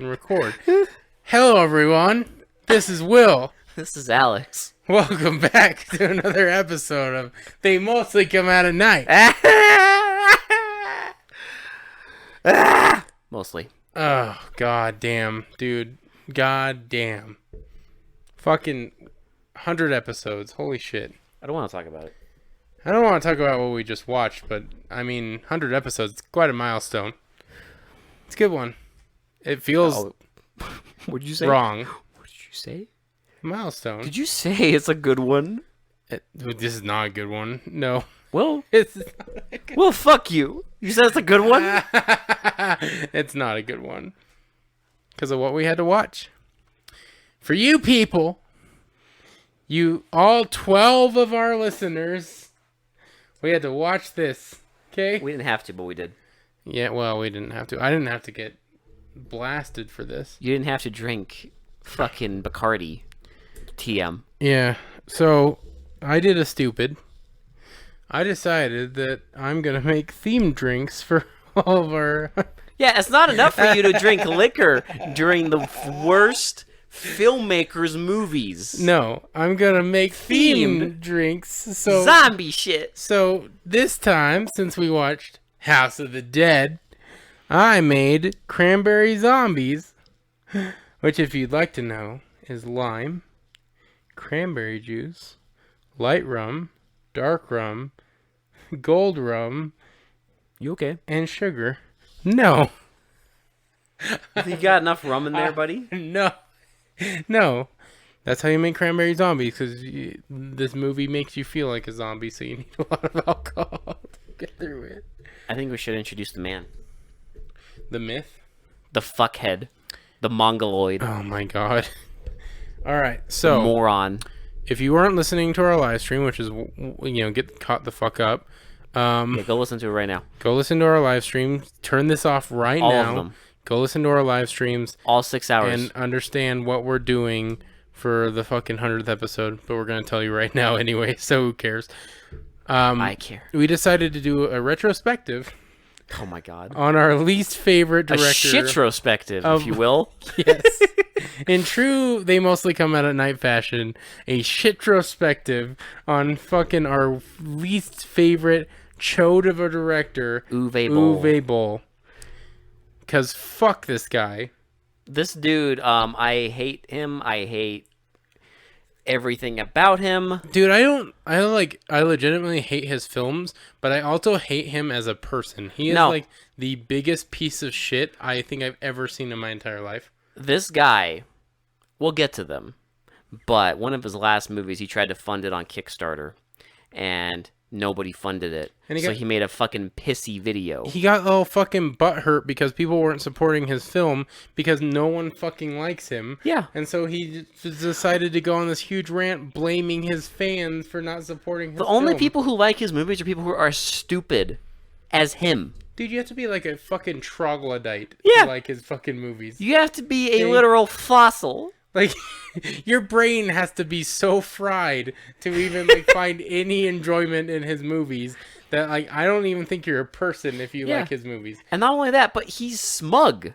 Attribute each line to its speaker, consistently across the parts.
Speaker 1: record. Hello, everyone. This is Will.
Speaker 2: This is Alex.
Speaker 1: Welcome back to another episode of They Mostly Come Out at Night.
Speaker 2: Mostly.
Speaker 1: Oh, god damn, dude. God damn. Fucking 100 episodes. Holy shit.
Speaker 2: I don't want to talk about it.
Speaker 1: I don't want to talk about what we just watched, but I mean, 100 episodes, it's quite a milestone. It's a good one. It feels
Speaker 2: What did you say?
Speaker 1: wrong.
Speaker 2: What did you say?
Speaker 1: Milestone.
Speaker 2: Did you say it's a good one?
Speaker 1: This is not a good one. No.
Speaker 2: Well,
Speaker 1: It's not a good
Speaker 2: well, fuck you. You said it's a good one?
Speaker 1: It's not a good one. Because of what we had to watch. For you people, you all 12 of our listeners, we had to watch this. Okay?
Speaker 2: We didn't have to, but we did.
Speaker 1: Yeah, well, we didn't have to. I didn't have to get blasted for this.
Speaker 2: You didn't have to drink fucking Bacardi. TM.
Speaker 1: Yeah. So, I did a stupid. I decided that I'm going to make themed drinks for all of our...
Speaker 2: Yeah, it's not enough for you to drink liquor during the worst filmmakers' movies.
Speaker 1: No, I'm going to make themed drinks. So
Speaker 2: Zombie shit.
Speaker 1: So this time, since we watched House of the Dead, I made cranberry zombies, which, if you'd like to know, is lime, cranberry juice, light rum, dark rum, gold rum,
Speaker 2: You okay?
Speaker 1: and sugar. No.
Speaker 2: You got enough rum in there, buddy?
Speaker 1: No. That's how you make cranberry zombies, because this movie makes you feel like a zombie, so you need a lot of alcohol to get through it.
Speaker 2: I think we should introduce the man.
Speaker 1: The myth?
Speaker 2: The fuckhead. The mongoloid.
Speaker 1: Oh my god. All right,
Speaker 2: The
Speaker 1: so
Speaker 2: moron.
Speaker 1: if you weren't listening to our live stream, which is, get caught the fuck up,
Speaker 2: Yeah, go listen to it right now.
Speaker 1: go listen to our live stream. Turn this off right
Speaker 2: All
Speaker 1: now.
Speaker 2: of them.
Speaker 1: Go listen to our live streams
Speaker 2: All 6 hours.
Speaker 1: and understand what we're doing for the fucking 100th episode. But we're going to tell you right now anyway, so who cares?
Speaker 2: I care.
Speaker 1: We decided to do a retrospective
Speaker 2: Oh my god.
Speaker 1: on our least favorite
Speaker 2: A
Speaker 1: director.
Speaker 2: shitrospective,
Speaker 1: of-
Speaker 2: if you will.
Speaker 1: Yes. In true They Mostly Come Out at Night fashion, a shitrospective on fucking our least favorite chode of a director,
Speaker 2: Uwe Boll.
Speaker 1: Uwe Boll. Because fuck this guy.
Speaker 2: This dude, I hate him. I hate everything about him.
Speaker 1: Dude, I legitimately hate his films, but I also hate him as a person. He is
Speaker 2: No.
Speaker 1: like the biggest piece of shit I think I've ever seen in my entire life.
Speaker 2: This guy, we'll get to them, but one of his last movies, he tried to fund it on Kickstarter, and nobody funded it.
Speaker 1: And
Speaker 2: So he made a fucking pissy video.
Speaker 1: He got all fucking butthurt because people weren't supporting his film because no one fucking likes him.
Speaker 2: Yeah.
Speaker 1: And so he just decided to go on this huge rant blaming his fans for not supporting his
Speaker 2: The only
Speaker 1: film.
Speaker 2: people who like his movies are people who are stupid as him.
Speaker 1: Dude, you have to be like a fucking troglodyte
Speaker 2: Yeah.
Speaker 1: to like his fucking movies.
Speaker 2: You have to be a
Speaker 1: Okay.
Speaker 2: literal fossil.
Speaker 1: Like, your brain has to be so fried to even like find any enjoyment in his movies that like I don't even think you're a person if you
Speaker 2: Yeah.
Speaker 1: like his movies.
Speaker 2: And not only that, but he's smug.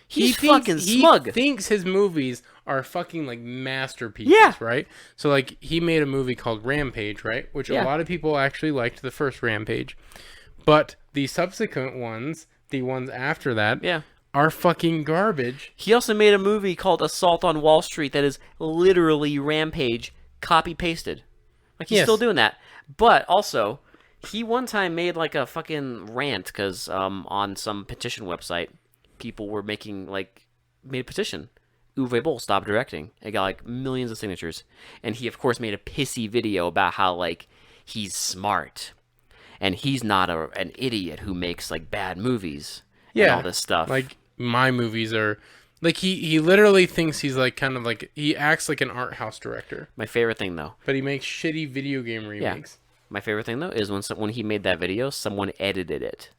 Speaker 2: He's
Speaker 1: thinks-
Speaker 2: fucking smug.
Speaker 1: He thinks his movies are fucking like masterpieces,
Speaker 2: Yeah.
Speaker 1: right? So like he made a movie called Rampage, right? Which
Speaker 2: Yeah.
Speaker 1: a lot of people actually liked the first Rampage. But the subsequent ones, the ones after that,
Speaker 2: Yeah.
Speaker 1: are fucking garbage.
Speaker 2: He also made a movie called Assault on Wall Street that is literally Rampage copy-pasted. Like, he's
Speaker 1: Yes.
Speaker 2: still doing that. But also, he one time made, like, a fucking rant because on some petition website, people were made a petition. Uwe Boll stopped directing. It got, like, millions of signatures. And he, of course, made a pissy video about how, like, he's smart. And he's not an idiot who makes, like, bad movies. And
Speaker 1: Yeah.
Speaker 2: all this stuff.
Speaker 1: Like my movies are like he literally thinks he's like kind of like he acts like an art house director,
Speaker 2: My favorite thing, though.
Speaker 1: but he makes shitty video game remakes.
Speaker 2: My favorite thing though is when he made that video, someone edited it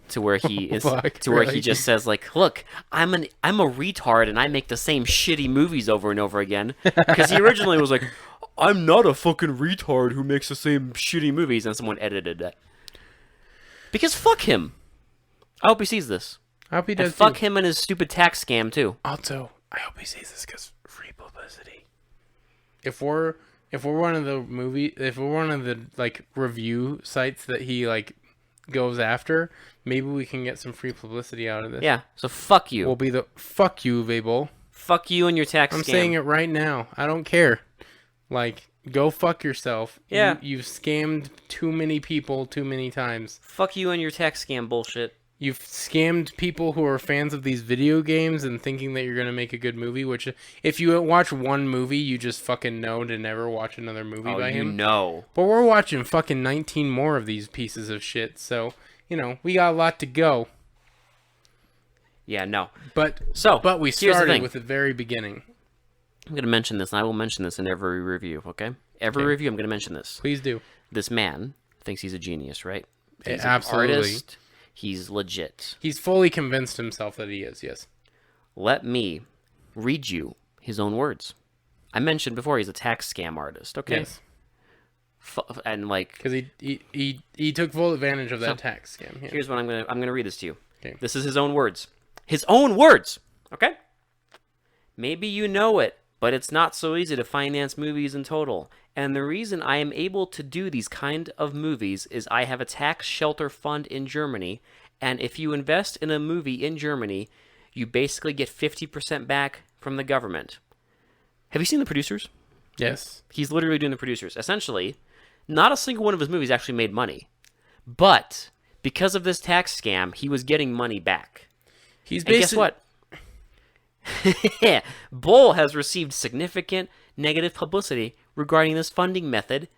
Speaker 2: to where he is
Speaker 1: Fuck,
Speaker 2: to where
Speaker 1: really?
Speaker 2: he just says like, "Look, I'm a retard and I make the same shitty movies over and over again." Because he originally was like, "I'm not a fucking retard who makes the same shitty movies," and someone edited it. Because fuck him. I hope he sees this.
Speaker 1: I hope he
Speaker 2: And
Speaker 1: does
Speaker 2: fuck
Speaker 1: too.
Speaker 2: him and his stupid tax scam too.
Speaker 1: Also, I hope he sees this because free publicity. If we're one of the like review sites that he like goes after, maybe we can get some free publicity out of this.
Speaker 2: Yeah. So fuck you.
Speaker 1: We'll be the fuck you, Vabel.
Speaker 2: Fuck you and your tax
Speaker 1: I'm
Speaker 2: scam.
Speaker 1: saying it right now. I don't care. Like, go fuck yourself.
Speaker 2: Yeah.
Speaker 1: You've scammed too many people too many times.
Speaker 2: Fuck you and your tax scam bullshit.
Speaker 1: You've scammed people who are fans of these video games and thinking that you're going to make a good movie, which if you watch one movie, you just fucking know to never watch another movie by him.
Speaker 2: know.
Speaker 1: But we're watching fucking 19 more of these pieces of shit, so, we got a lot to go.
Speaker 2: Yeah, no.
Speaker 1: But we
Speaker 2: here's the
Speaker 1: started
Speaker 2: thing.
Speaker 1: with the very beginning.
Speaker 2: I'm going to mention this, and I will mention this in every review, okay? Every review, I'm going to mention this.
Speaker 1: Please do.
Speaker 2: This man thinks he's a genius, right? He's an
Speaker 1: Absolutely.
Speaker 2: artist. He's legit.
Speaker 1: He's fully convinced himself that he is, yes.
Speaker 2: Let me read you his own words. I mentioned before he's a tax scam artist, okay?
Speaker 1: Yes.
Speaker 2: And like,
Speaker 1: Because he took full advantage of that tax scam. Yeah.
Speaker 2: here's what I'm gonna read this to you.
Speaker 1: Okay.
Speaker 2: This is his own words. His own words. Okay. Maybe you know it, but it's not so easy to finance movies in total. And the reason I am able to do these kind of movies is I have a tax shelter fund in Germany, and if you invest in a movie in Germany, you basically get 50% back from the government. Have you seen The Producers?
Speaker 1: Yes.
Speaker 2: He's literally doing The Producers. Essentially, not a single one of his movies actually made money. But because of this tax scam, he was getting money back.
Speaker 1: He's
Speaker 2: And guess what? Bull has received significant negative publicity regarding this funding method,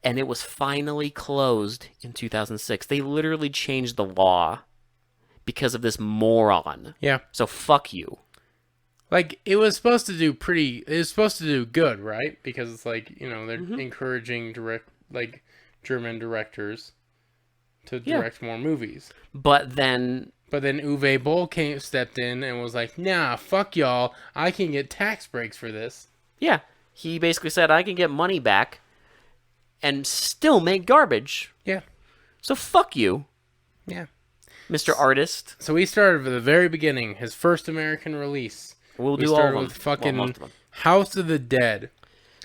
Speaker 2: and it was finally closed in 2006. They literally changed the law because of this moron.
Speaker 1: Yeah.
Speaker 2: So fuck you.
Speaker 1: Like, it was supposed to do good, right? Because it's like, they're
Speaker 2: Mm-hmm.
Speaker 1: encouraging German directors to direct more movies.
Speaker 2: But then
Speaker 1: But then Uwe Boll stepped in and was like, nah, fuck y'all. I can get tax breaks for this.
Speaker 2: yeah, he basically said, I can get money back and still make garbage.
Speaker 1: Yeah.
Speaker 2: So fuck you,
Speaker 1: Yeah.
Speaker 2: Mr. Artist.
Speaker 1: So we started from the very beginning, his first American release.
Speaker 2: We'll
Speaker 1: We
Speaker 2: do all
Speaker 1: started
Speaker 2: of them.
Speaker 1: with fucking
Speaker 2: Well, most of them.
Speaker 1: House of the Dead.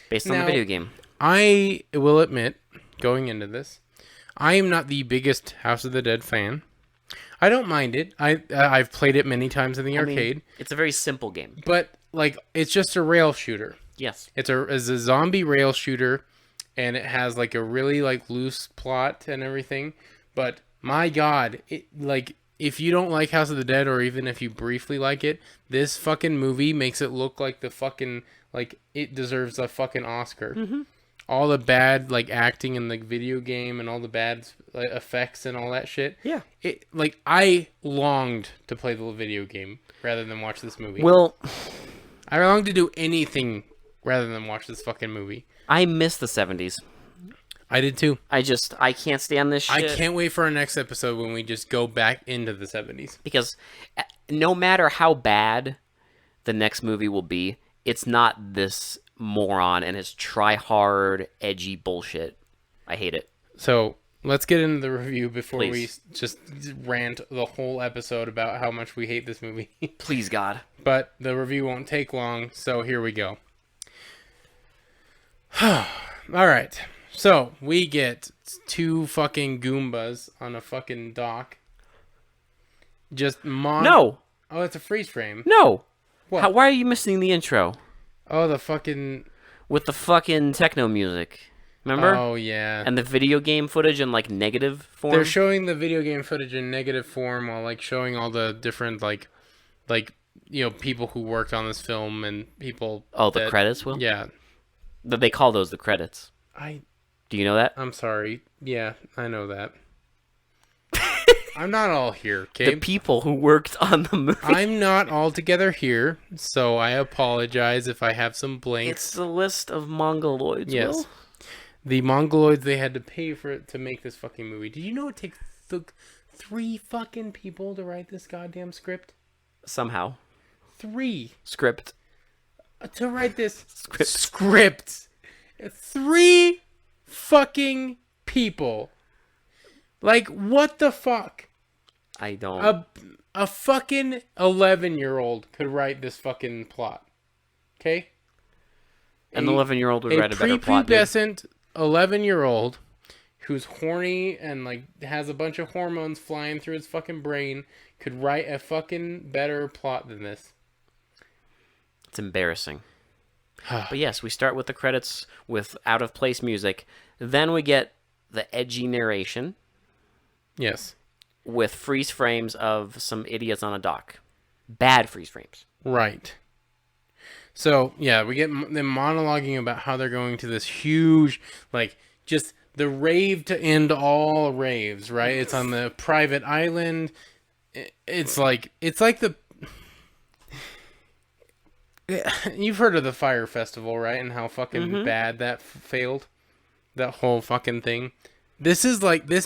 Speaker 2: Based on the
Speaker 1: Now-
Speaker 2: video game.
Speaker 1: I will admit, going into this, I am not the biggest House of the Dead fan. I don't mind it. I've played it many times in the arcade,
Speaker 2: It's a very simple game.
Speaker 1: but it's just a rail shooter.
Speaker 2: Yes.
Speaker 1: It's a zombie rail shooter, and it has like a really loose plot and everything. But my God, if you don't like House of the Dead, or even if you briefly like it, this fucking movie makes it look like the fucking it deserves a fucking Oscar.
Speaker 2: Mm-hmm.
Speaker 1: All the bad acting in the video game and all the bad effects and all that shit.
Speaker 2: Yeah.
Speaker 1: I longed to play the video game rather than watch this movie.
Speaker 2: Well,
Speaker 1: I longed to do anything rather than watch this fucking movie.
Speaker 2: I miss the 70s.
Speaker 1: I did too.
Speaker 2: I can't stand this shit.
Speaker 1: I can't wait for our next episode when we just go back into the 70s.
Speaker 2: Because no matter how bad the next movie will be, it's not this moron and his try-hard, edgy bullshit. I hate it.
Speaker 1: So let's get into the review before
Speaker 2: Please.
Speaker 1: we just rant the whole episode about how much we hate this movie.
Speaker 2: Please, God.
Speaker 1: But the review won't take long, so here we go. All right. So we get two fucking Goombas on a fucking dock. Just
Speaker 2: No!
Speaker 1: Oh, it's a freeze frame.
Speaker 2: No!
Speaker 1: What?
Speaker 2: Why are you missing the intro?
Speaker 1: Oh, the fucking...
Speaker 2: With the fucking techno music. Remember?
Speaker 1: Oh, yeah.
Speaker 2: And the video game footage in, negative form?
Speaker 1: They're showing the video game footage in negative form while, showing all the different, people who worked on this film and people...
Speaker 2: Oh, the credits, Will?
Speaker 1: Yeah.
Speaker 2: They call those the credits. Do you know that?
Speaker 1: I'm sorry. Yeah, I know that. I'm not all here, okay?
Speaker 2: The people who worked on the movie.
Speaker 1: I'm not altogether here, so I apologize if I have some blanks.
Speaker 2: It's the list of mongoloids,
Speaker 1: Yes.
Speaker 2: Will.
Speaker 1: The Mongoloids, they had to pay for it to make this fucking movie. Did you know it takes 3 fucking people to write this goddamn script?
Speaker 2: Somehow.
Speaker 1: 3
Speaker 2: Script.
Speaker 1: to write this
Speaker 2: Script.
Speaker 1: script. 3 fucking people. What the fuck?
Speaker 2: I don't.
Speaker 1: A fucking 11-year-old could write this fucking plot. Okay?
Speaker 2: An 11-year-old would write a better plot. Dude.
Speaker 1: Prepubescent 11-year-old who's horny and like has a bunch of hormones flying through his fucking brain could write a fucking better plot than this.
Speaker 2: It's embarrassing. But yes, we start with the credits with out of place music. Then we get the edgy narration.
Speaker 1: Yes.
Speaker 2: With freeze frames of some idiots on a dock. Bad freeze frames.
Speaker 1: Right. So, yeah, we get them monologuing about how they're going to this huge, like, just the rave to end all raves, right? It's on the private island. It's like the... You've heard of the Fire Festival, right? And how fucking bad that failed? That whole fucking thing. This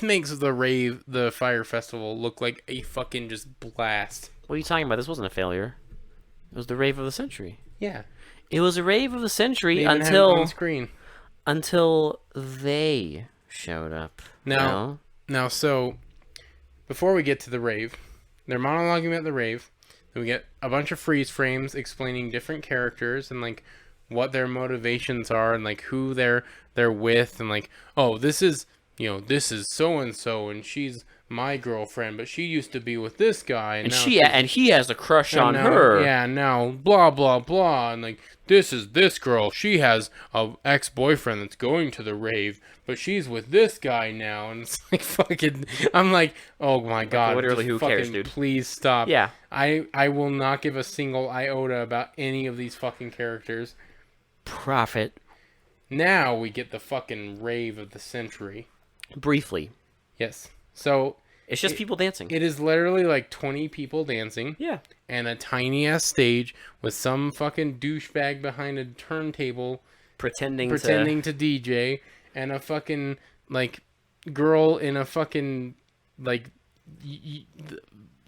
Speaker 1: makes the Fire Festival look like a fucking just blast.
Speaker 2: What are you talking about? This wasn't a failure. It was the rave of the century.
Speaker 1: Yeah.
Speaker 2: It was a rave of the century
Speaker 1: They even had it on screen.
Speaker 2: Until they showed up.
Speaker 1: Now, so before we get to the rave, they're monologuing about the rave. Then we get a bunch of freeze frames explaining different characters and like what their motivations are and like who they're with and like, oh, this is so and so and she's my girlfriend, but she used to be with this guy
Speaker 2: and he has a crush on her.
Speaker 1: Yeah, now blah blah blah, and like this is this girl. She has a ex-boyfriend that's going to the rave, but she's with this guy now, and it's like fucking. I'm like, oh my god,
Speaker 2: literally, who cares, dude?
Speaker 1: Please stop.
Speaker 2: Yeah,
Speaker 1: I will not give a single iota about any of these fucking characters.
Speaker 2: Profit.
Speaker 1: Now we get the fucking rave of the century.
Speaker 2: Briefly.
Speaker 1: Yes. So
Speaker 2: it's just people dancing.
Speaker 1: It is literally like 20 people dancing.
Speaker 2: Yeah.
Speaker 1: And a tiny ass stage with some fucking douchebag behind a turntable
Speaker 2: pretending to
Speaker 1: DJ, and a fucking like girl in a fucking like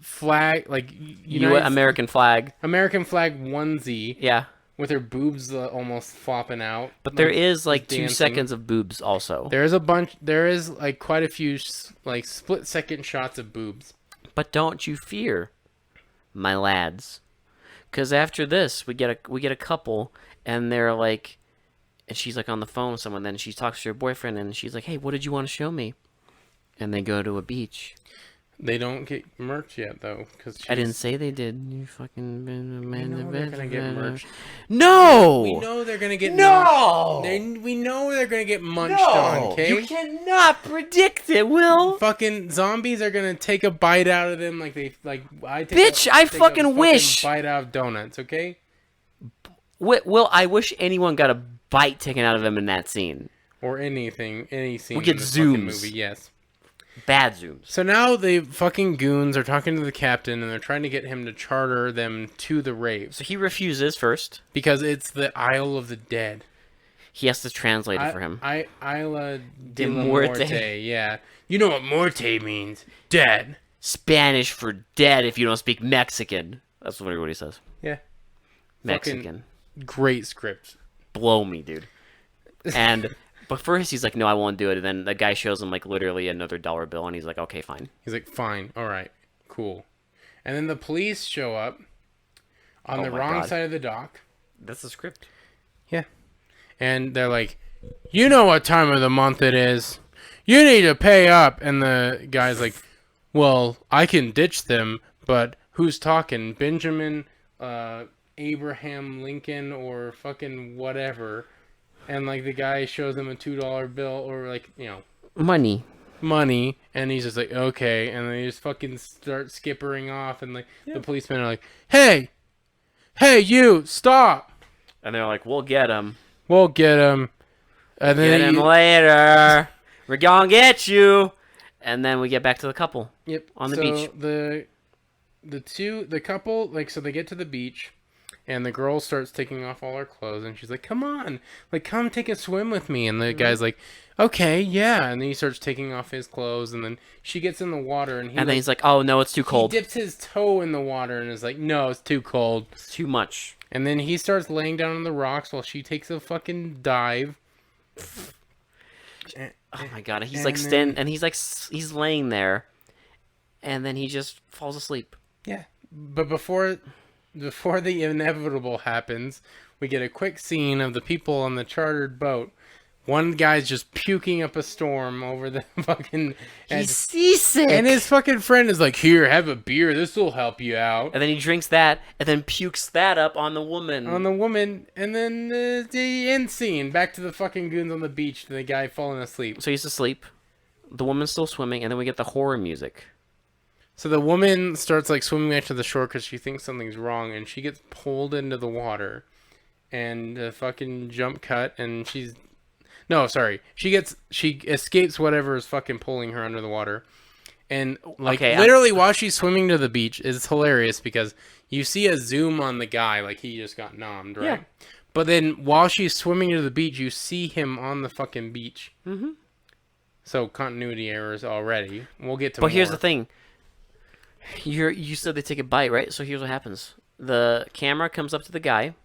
Speaker 1: flag, like
Speaker 2: American flag
Speaker 1: onesie.
Speaker 2: Yeah.
Speaker 1: With her boobs almost flopping out.
Speaker 2: But there is like 2 seconds of boobs also.
Speaker 1: There is like quite a few like split second shots of boobs.
Speaker 2: But don't you fear, my lads. Because after this, we get a couple, and they're like, and she's like on the phone with someone, then she talks to her boyfriend, and she's like, hey, what did you want to show me? And they go to a beach.
Speaker 1: They don't get merch yet, though, because
Speaker 2: I didn't say they did. You fucking
Speaker 1: they're gonna get merch.
Speaker 2: No,
Speaker 1: we know they're gonna get
Speaker 2: no.
Speaker 1: We know they're gonna get munched on. Okay,
Speaker 2: you cannot predict it, Will.
Speaker 1: Fucking zombies are gonna take a bite out of them I
Speaker 2: fucking wish
Speaker 1: bite out of donuts. Okay.
Speaker 2: Will, I wish anyone got a bite taken out of them in that scene.
Speaker 1: Or any scene.
Speaker 2: We get
Speaker 1: in this
Speaker 2: zooms.
Speaker 1: Movie, yes.
Speaker 2: Bad zooms.
Speaker 1: So now the fucking goons are talking to the captain, and they're trying to get him to charter them to the rave.
Speaker 2: So he refuses first.
Speaker 1: Because it's the Isle of the Dead.
Speaker 2: He has to translate it for him.
Speaker 1: Isla de la Muerte. Yeah. You know what Muerte means. Dead.
Speaker 2: Spanish for dead if you don't speak Mexican. That's what he says.
Speaker 1: Yeah.
Speaker 2: Mexican.
Speaker 1: Fucking great script.
Speaker 2: Blow me, dude. And... But first he's like, no, I won't do it. And then the guy shows him like literally another dollar bill, and he's like, okay, fine.
Speaker 1: He's like, fine, all right, cool. And then the police show up on the wrong side of the dock.
Speaker 2: That's the script.
Speaker 1: Yeah. And they're like, you know what time of the month it is. You need to pay up. And the guy's like, well, I can ditch them, but who's talking? Benjamin, Abraham Lincoln, or fucking whatever. And, like, the guy shows him a $2 bill or, like,
Speaker 2: Money.
Speaker 1: And he's just like, okay. And they just fucking start skippering off. And, like, the policemen are like, hey, you, stop.
Speaker 2: And they're like, we'll get him.
Speaker 1: And then
Speaker 2: get him later. We're gonna get you. And then we get back to the couple.
Speaker 1: Yep.
Speaker 2: On the beach.
Speaker 1: The couple, like, so they get to the beach. And the girl starts taking off all her clothes, and she's like, come on, like, come take a swim with me. And the guy's like, okay, yeah. And then he starts taking off his clothes, and then she gets in the water, and
Speaker 2: then he's like, oh, no, it's too cold.
Speaker 1: He dips his toe in the water and is like, no, it's too cold.
Speaker 2: It's too much.
Speaker 1: And then he starts laying down on the rocks while she takes a fucking dive.
Speaker 2: Oh, my God. He's like, he's laying there. and then he just falls asleep.
Speaker 1: Yeah, but before the inevitable happens, we get a quick scene of the people on the chartered boat. One guy's just puking up a storm over the fucking...
Speaker 2: He's seasick.
Speaker 1: And his fucking friend is like, here, have a beer. This will help you out.
Speaker 2: And then he drinks that, and then pukes that up on the woman.
Speaker 1: And then the end scene. Back to the fucking goons on the beach. The guy falling asleep.
Speaker 2: So he's asleep. The woman's still swimming, and then we get the horror music.
Speaker 1: So the woman starts like swimming back to the shore because she thinks something's wrong, and she gets pulled into the water. And the fucking jump cut, and she's... No, sorry. She escapes whatever is fucking pulling her under the water. And like literally while she's swimming to the beach, it's hilarious because you see a zoom on the guy like he just got nommed, right? Yeah. But then while she's swimming to the beach, you see him on the fucking beach. Mm-hmm. So continuity errors already. We'll get to more.
Speaker 2: But here's the thing. You said they take a bite, right? So here's what happens. The camera comes up to the guy.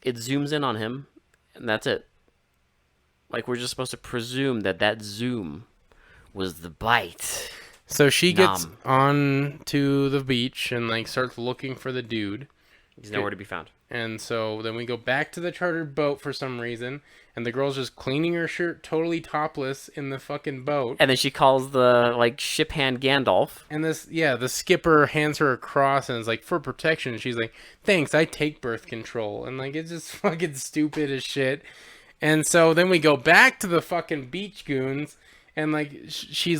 Speaker 2: It zooms in on him, and that's it. Like, we're just supposed to presume that zoom was the bite.
Speaker 1: So she gets on to the beach and, like, starts looking for the dude.
Speaker 2: He's nowhere to be found.
Speaker 1: And so then we go back to the chartered boat for some reason, and the girl's just cleaning her shirt totally topless in the fucking boat.
Speaker 2: And then she calls the, like, ship hand Gandalf.
Speaker 1: And the skipper hands her a cross and is like, for protection. And she's like, thanks, I take birth control. And, like, it's just fucking stupid as shit. And so then we go back to the fucking beach goons, and like she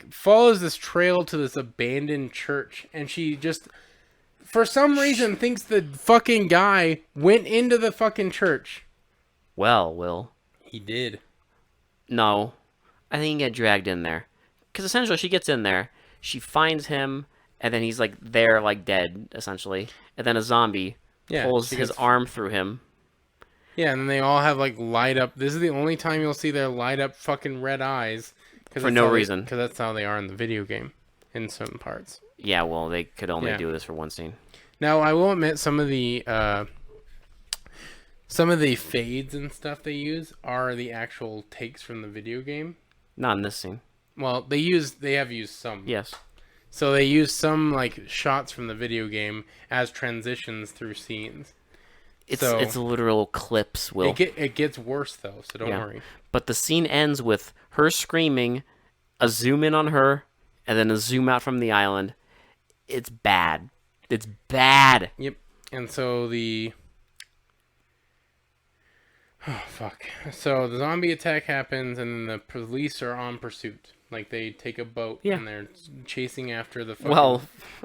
Speaker 1: follows this trail to this abandoned church, and she just for some reason thinks the fucking guy went into the fucking church.
Speaker 2: Well, Will.
Speaker 1: He did.
Speaker 2: No. I think he got dragged in there. Because essentially she gets in there, she finds him, and then he's like there like dead, essentially. And then a zombie pulls his arm through him.
Speaker 1: Yeah, and then they all have, like, light up... This is the only time you'll see their light up fucking red eyes.
Speaker 2: For no reason.
Speaker 1: Because that's how they are in the video game, in certain parts.
Speaker 2: Yeah, well, they could only do this for one scene.
Speaker 1: Now, I will admit, some of the fades and stuff they use are the actual takes from the video game.
Speaker 2: Not in this scene.
Speaker 1: Well, they have used some.
Speaker 2: Yes.
Speaker 1: So they use some, like, shots from the video game as transitions through scenes.
Speaker 2: It's a literal clips, Will.
Speaker 1: It gets worse, though, so don't worry.
Speaker 2: But the scene ends with her screaming, a zoom in on her, and then a zoom out from the island. It's bad. It's bad.
Speaker 1: Yep. And so Oh, fuck. So the zombie attack happens, and then the police are on pursuit. Like, they take a boat, and they're chasing after the fucking...
Speaker 2: Well,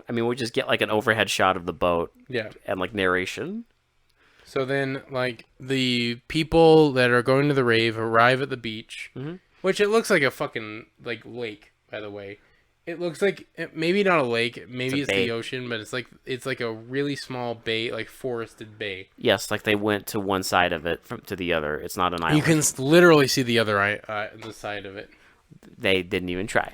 Speaker 2: I mean, we just get, like, an overhead shot of the boat.
Speaker 1: Yeah.
Speaker 2: And, like, narration.
Speaker 1: So then, like, the people that are going to the rave arrive at the beach, which it looks like a fucking, like, lake, by the way. It looks like, maybe not a lake, maybe it's the ocean, but it's like a really small bay, like forested bay.
Speaker 2: Yes, like they went to one side of it to the other. It's not an island.
Speaker 1: You can literally see the other the side of it.
Speaker 2: They didn't even try.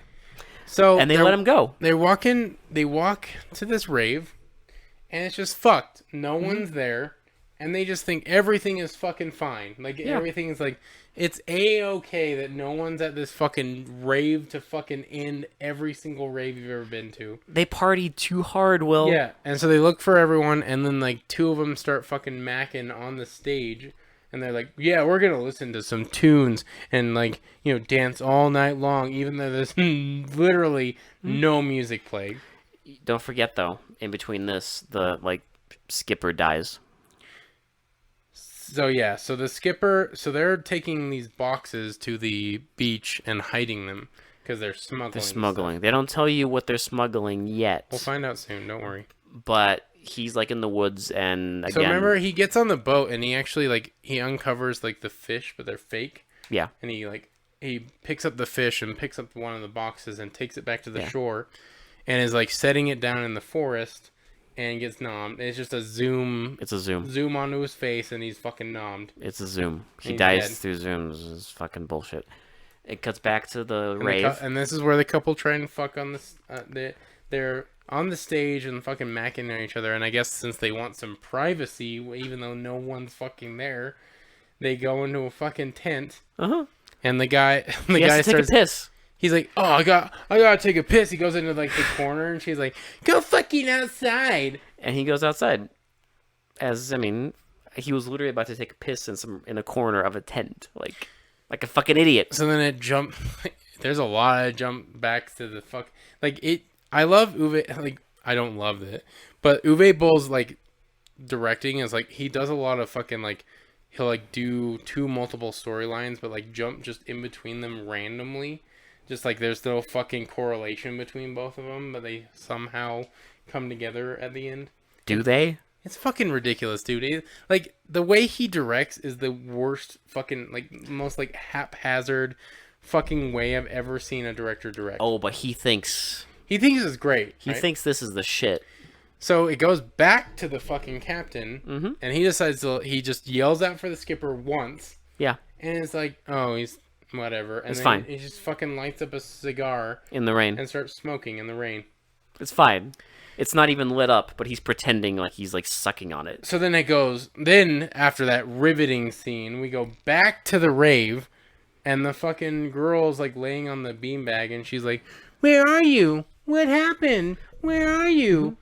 Speaker 1: So
Speaker 2: and they let him go.
Speaker 1: They walk to this rave, and it's just fucked. No one's there. And they just think everything is fucking fine. Like, everything is like, it's A-okay that no one's at this fucking rave to fucking end every single rave you've ever been to.
Speaker 2: They partied too hard, Will.
Speaker 1: Yeah, and so they look for everyone, and then, like, two of them start fucking macking on the stage. And they're like, yeah, we're going to listen to some tunes and, like, you know, dance all night long, even though there's literally no music playing.
Speaker 2: Don't forget, though, in between this, the, like, skipper dies.
Speaker 1: So yeah, so the skipper, so they're taking these boxes to the beach and hiding them because they're smuggling.
Speaker 2: They're smuggling. They don't tell you what they're smuggling yet.
Speaker 1: We'll find out soon. Don't worry.
Speaker 2: But he's like in the woods, and again.
Speaker 1: So remember, he gets on the boat and he actually he uncovers like the fish, but they're fake.
Speaker 2: Yeah.
Speaker 1: And he picks up the fish and picks up one of the boxes and takes it back to the shore, and is like setting it down in the forest. And gets nommed. It's just a zoom.
Speaker 2: It's a zoom.
Speaker 1: Zoom onto his face, and he's fucking nommed.
Speaker 2: It's a zoom. He dies through zooms. It's fucking bullshit. It cuts back to the rave.
Speaker 1: And this is where the couple try and fuck on this. They're on the stage and fucking macking at each other. And I guess since they want some privacy, even though no one's fucking there, they go into a fucking tent.
Speaker 2: Uh-huh.
Speaker 1: And the guy
Speaker 2: starts... take a piss.
Speaker 1: he's like, oh, I gotta take a piss. He goes into like the corner, and she's like, go fucking outside.
Speaker 2: And he goes outside. He was literally about to take a piss in a corner of a tent, like a fucking idiot.
Speaker 1: So then it jumped. There's a lot of jump backs to the fuck. Like it. I love Uwe. Like I don't love it, but Uwe Boll's like directing is like he does a lot of fucking like he'll like do two multiple storylines, but like jump just in between them randomly. Just like there's no fucking correlation between both of them, but they somehow come together at the end.
Speaker 2: Do they?
Speaker 1: It's fucking ridiculous, dude. Like the way he directs is the worst fucking like most like haphazard fucking way I've ever seen a director direct.
Speaker 2: Oh, but he thinks
Speaker 1: it's great.
Speaker 2: he thinks this is the shit.
Speaker 1: So it goes back to the fucking captain, and he decides he just yells out for the skipper once,
Speaker 2: Yeah,
Speaker 1: and it's like, oh, he's whatever, and
Speaker 2: It's
Speaker 1: then
Speaker 2: fine.
Speaker 1: he just fucking lights up a cigar
Speaker 2: in the rain.
Speaker 1: and starts smoking in the rain.
Speaker 2: It's fine. It's not even lit up, but he's pretending like he's like sucking on it.
Speaker 1: So then after that riveting scene, we go back to the rave, and the fucking girl's like laying on the beanbag, and she's like, where are you? What happened? Where are you?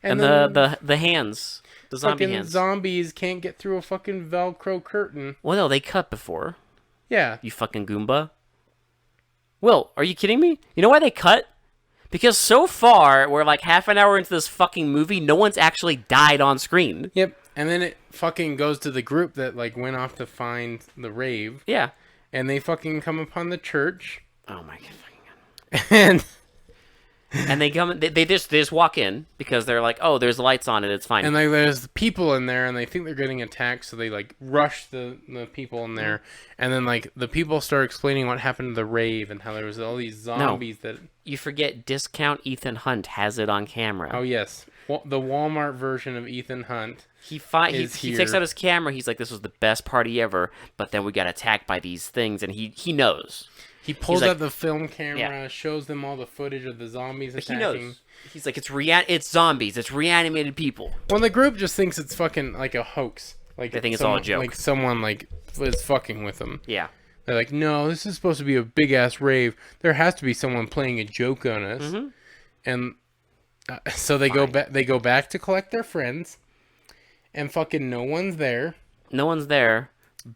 Speaker 2: And
Speaker 1: then
Speaker 2: the hands, the zombie
Speaker 1: fucking
Speaker 2: hands.
Speaker 1: zombies can't get through a fucking Velcro curtain.
Speaker 2: Well, no, they cut before.
Speaker 1: Yeah.
Speaker 2: You fucking Goomba. Will, are you kidding me? You know why they cut? Because so far, we're like half an hour into this fucking movie, no one's actually died on screen.
Speaker 1: Yep. And then it fucking goes to the group that like went off to find the rave,
Speaker 2: Yeah.
Speaker 1: and they fucking come upon the church,
Speaker 2: Oh my god.
Speaker 1: and
Speaker 2: And they come, they just walk in because they're like, oh, there's lights on it, it's fine.
Speaker 1: like there's people in there, and they think they're getting attacked, so they like rush the people in there, and then like the people start explaining what happened to the rave and how there was all these zombies that.
Speaker 2: You forget Discount Ethan Hunt has it on camera.
Speaker 1: Oh yes, the Walmart version of Ethan Hunt.
Speaker 2: He
Speaker 1: is
Speaker 2: takes
Speaker 1: here.
Speaker 2: out his camera. He's like, "This was the best party ever." But then we got attacked by these things, and he knows.
Speaker 1: He pulls
Speaker 2: like-
Speaker 1: out the film camera,
Speaker 2: Yeah.
Speaker 1: shows them all the footage of the zombies
Speaker 2: He
Speaker 1: attacking.
Speaker 2: knows. He's like, "It's zombies. It's reanimated people."
Speaker 1: Well, the group just thinks it's fucking like a hoax. Like
Speaker 2: They think it's all a joke.
Speaker 1: Like someone like is fucking with them.
Speaker 2: Yeah.
Speaker 1: They're like, no, this is supposed to be a big ass rave. There has to be someone playing a joke on us.
Speaker 2: Mm-hmm.
Speaker 1: And so they go back. They go back to collect their friends, and fucking no one's there.
Speaker 2: No one's there,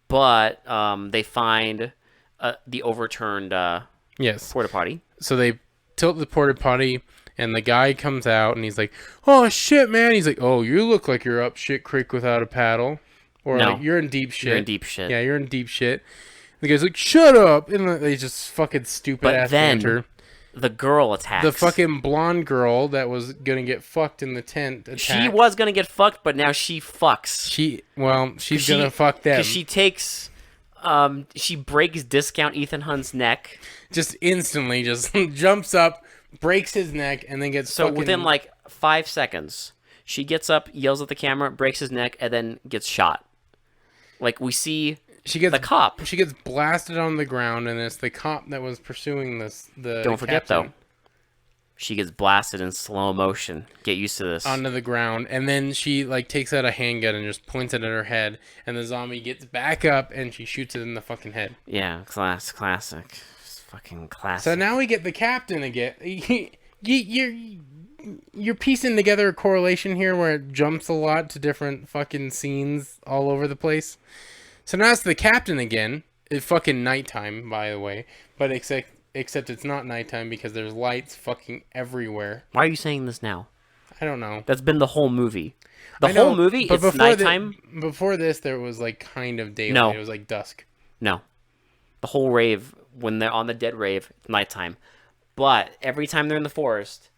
Speaker 2: but they find the overturned
Speaker 1: Yes.
Speaker 2: porta potty.
Speaker 1: So they tilt the porta potty, and the guy comes out, and he's like, "Oh shit, man!" He's like, "Oh, you look like you're up shit creek without a paddle, or
Speaker 2: No.
Speaker 1: like you're in deep shit."
Speaker 2: You're in deep shit.
Speaker 1: Yeah, you're in deep shit. The guy's like, "Shut up!" And they just fucking stupid
Speaker 2: But
Speaker 1: ass
Speaker 2: then
Speaker 1: banter.
Speaker 2: the girl attacks.
Speaker 1: The fucking blonde girl that was gonna get fucked in the tent attacked.
Speaker 2: She was gonna get fucked, but now she fucks.
Speaker 1: She's gonna fuck them.
Speaker 2: Because she takes, she breaks Discount Ethan Hunt's neck.
Speaker 1: Just instantly just jumps up, breaks his neck, and then gets
Speaker 2: So
Speaker 1: fucking...
Speaker 2: within like 5 seconds, she gets up, yells at the camera, breaks his neck, and then gets shot. Like we see
Speaker 1: she gets
Speaker 2: the cop.
Speaker 1: She gets blasted on the ground, and it's the cop that was pursuing the
Speaker 2: Don't forget
Speaker 1: captain
Speaker 2: though, she gets blasted in slow motion. Get used to this.
Speaker 1: onto the ground, and then she like takes out a handgun and just points it at her head, and the zombie gets back up and she shoots it in the fucking head.
Speaker 2: Yeah, classic. It's fucking classic.
Speaker 1: So now we get the captain again. You're piecing together a correlation here where it jumps a lot to different fucking scenes all over the place. So now it's the captain again. It's fucking nighttime, by the way, but except it's not nighttime because there's lights fucking everywhere.
Speaker 2: Why are you saying this now?
Speaker 1: I don't know.
Speaker 2: That's been the whole movie. The
Speaker 1: I know,
Speaker 2: whole movie
Speaker 1: but
Speaker 2: is nighttime.
Speaker 1: Before this, there was like kind of daylight.
Speaker 2: No.
Speaker 1: It was like dusk.
Speaker 2: No. The whole rave, when they're on the dead rave, it's nighttime. But every time they're in the forest,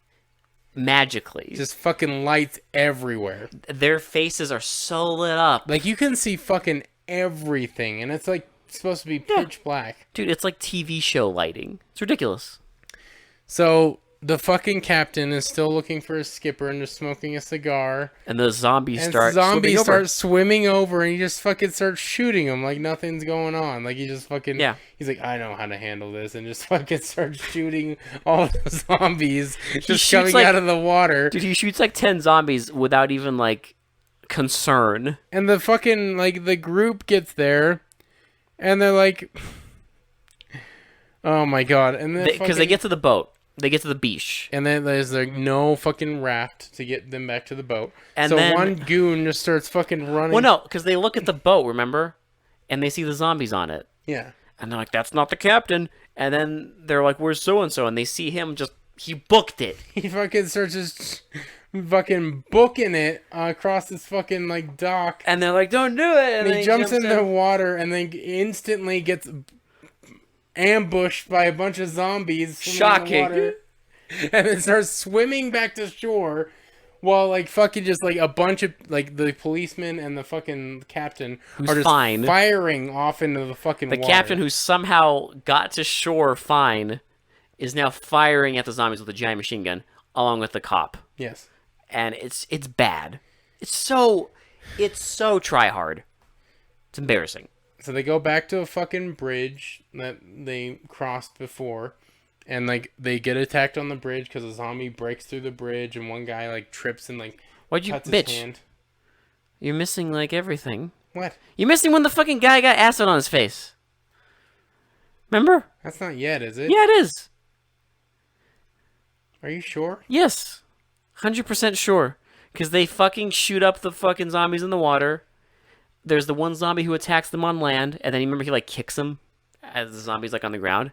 Speaker 2: magically,
Speaker 1: Just fucking lights everywhere.
Speaker 2: their faces are so lit up.
Speaker 1: Like you can see fucking everything, and it's like supposed to be pitch black.
Speaker 2: Dude, it's like TV show lighting. It's ridiculous.
Speaker 1: So the fucking captain is still looking for his skipper and just smoking a cigar.
Speaker 2: And the zombies
Speaker 1: And
Speaker 2: start
Speaker 1: zombies
Speaker 2: swooping over.
Speaker 1: start swimming over, and he just fucking starts shooting them like nothing's going on. Like he just fucking He's like, I know how to handle this, and just fucking starts shooting all the zombies just
Speaker 2: shoots,
Speaker 1: coming
Speaker 2: like-
Speaker 1: out of the water.
Speaker 2: Dude, he shoots like 10 zombies without even like concern.
Speaker 1: And the fucking like the group gets there, and they're like, Oh my god! And then
Speaker 2: Because they get to the boat. They get to the beach.
Speaker 1: and then there's like no fucking raft to get them back to the boat.
Speaker 2: And
Speaker 1: so
Speaker 2: then-
Speaker 1: one goon just starts fucking running.
Speaker 2: Well, no, because they look at the boat, remember? And they see the zombies on it.
Speaker 1: Yeah.
Speaker 2: And they're like, that's not the captain. And then they're like, where's so-and-so? And they see him just, he booked it.
Speaker 1: He fucking starts just fucking booking it across this fucking like dock.
Speaker 2: And they're like, don't do it.
Speaker 1: And he jumps in the water and then instantly gets ambushed by a bunch of zombies. swimming in the
Speaker 2: Shocking.
Speaker 1: water, and then starts swimming back to shore while like fucking just like a bunch of like the policeman and the fucking captain
Speaker 2: Who's
Speaker 1: are just
Speaker 2: fine.
Speaker 1: firing off into the fucking
Speaker 2: The
Speaker 1: water.
Speaker 2: captain who somehow got to shore fine is now firing at the zombies with a giant machine gun along with the cop.
Speaker 1: Yes.
Speaker 2: And it's bad. It's so try hard. It's embarrassing.
Speaker 1: So they go back to a fucking bridge that they crossed before, and like they get attacked on the bridge because a zombie breaks through the bridge, and one guy like trips and like
Speaker 2: Why'd you
Speaker 1: cuts his
Speaker 2: bitch?
Speaker 1: hand.
Speaker 2: You're missing like everything.
Speaker 1: What?
Speaker 2: You're missing when the fucking guy got acid on his face. Remember?
Speaker 1: That's not yet, is it?
Speaker 2: Yeah, it is.
Speaker 1: Are you sure?
Speaker 2: Yes. 100% sure. Because they fucking shoot up the fucking zombies in the water. There's the one zombie who attacks them on land, and then you remember he like kicks him as the zombie's like on the ground.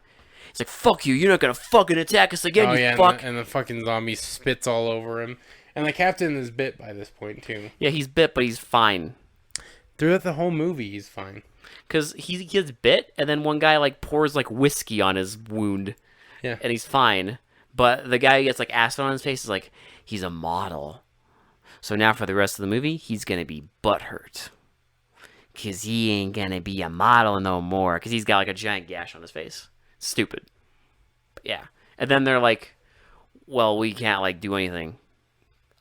Speaker 2: He's like, fuck you, you're not gonna fucking attack us again, you
Speaker 1: yeah,
Speaker 2: fuck.
Speaker 1: and the fucking zombie spits all over him. And the captain is bit by this point too.
Speaker 2: Yeah, he's bit, but he's fine.
Speaker 1: Throughout the whole movie, he's fine.
Speaker 2: Because he gets bit, and then one guy like pours like whiskey on his wound.
Speaker 1: Yeah.
Speaker 2: And he's fine. But the guy who gets like acid on his face is like, he's a model. So now for the rest of the movie, he's gonna be butthurt. Because he ain't gonna be a model no more. Because he's got like a giant gash on his face. Stupid. But yeah. And then they're like, well, we can't like do anything.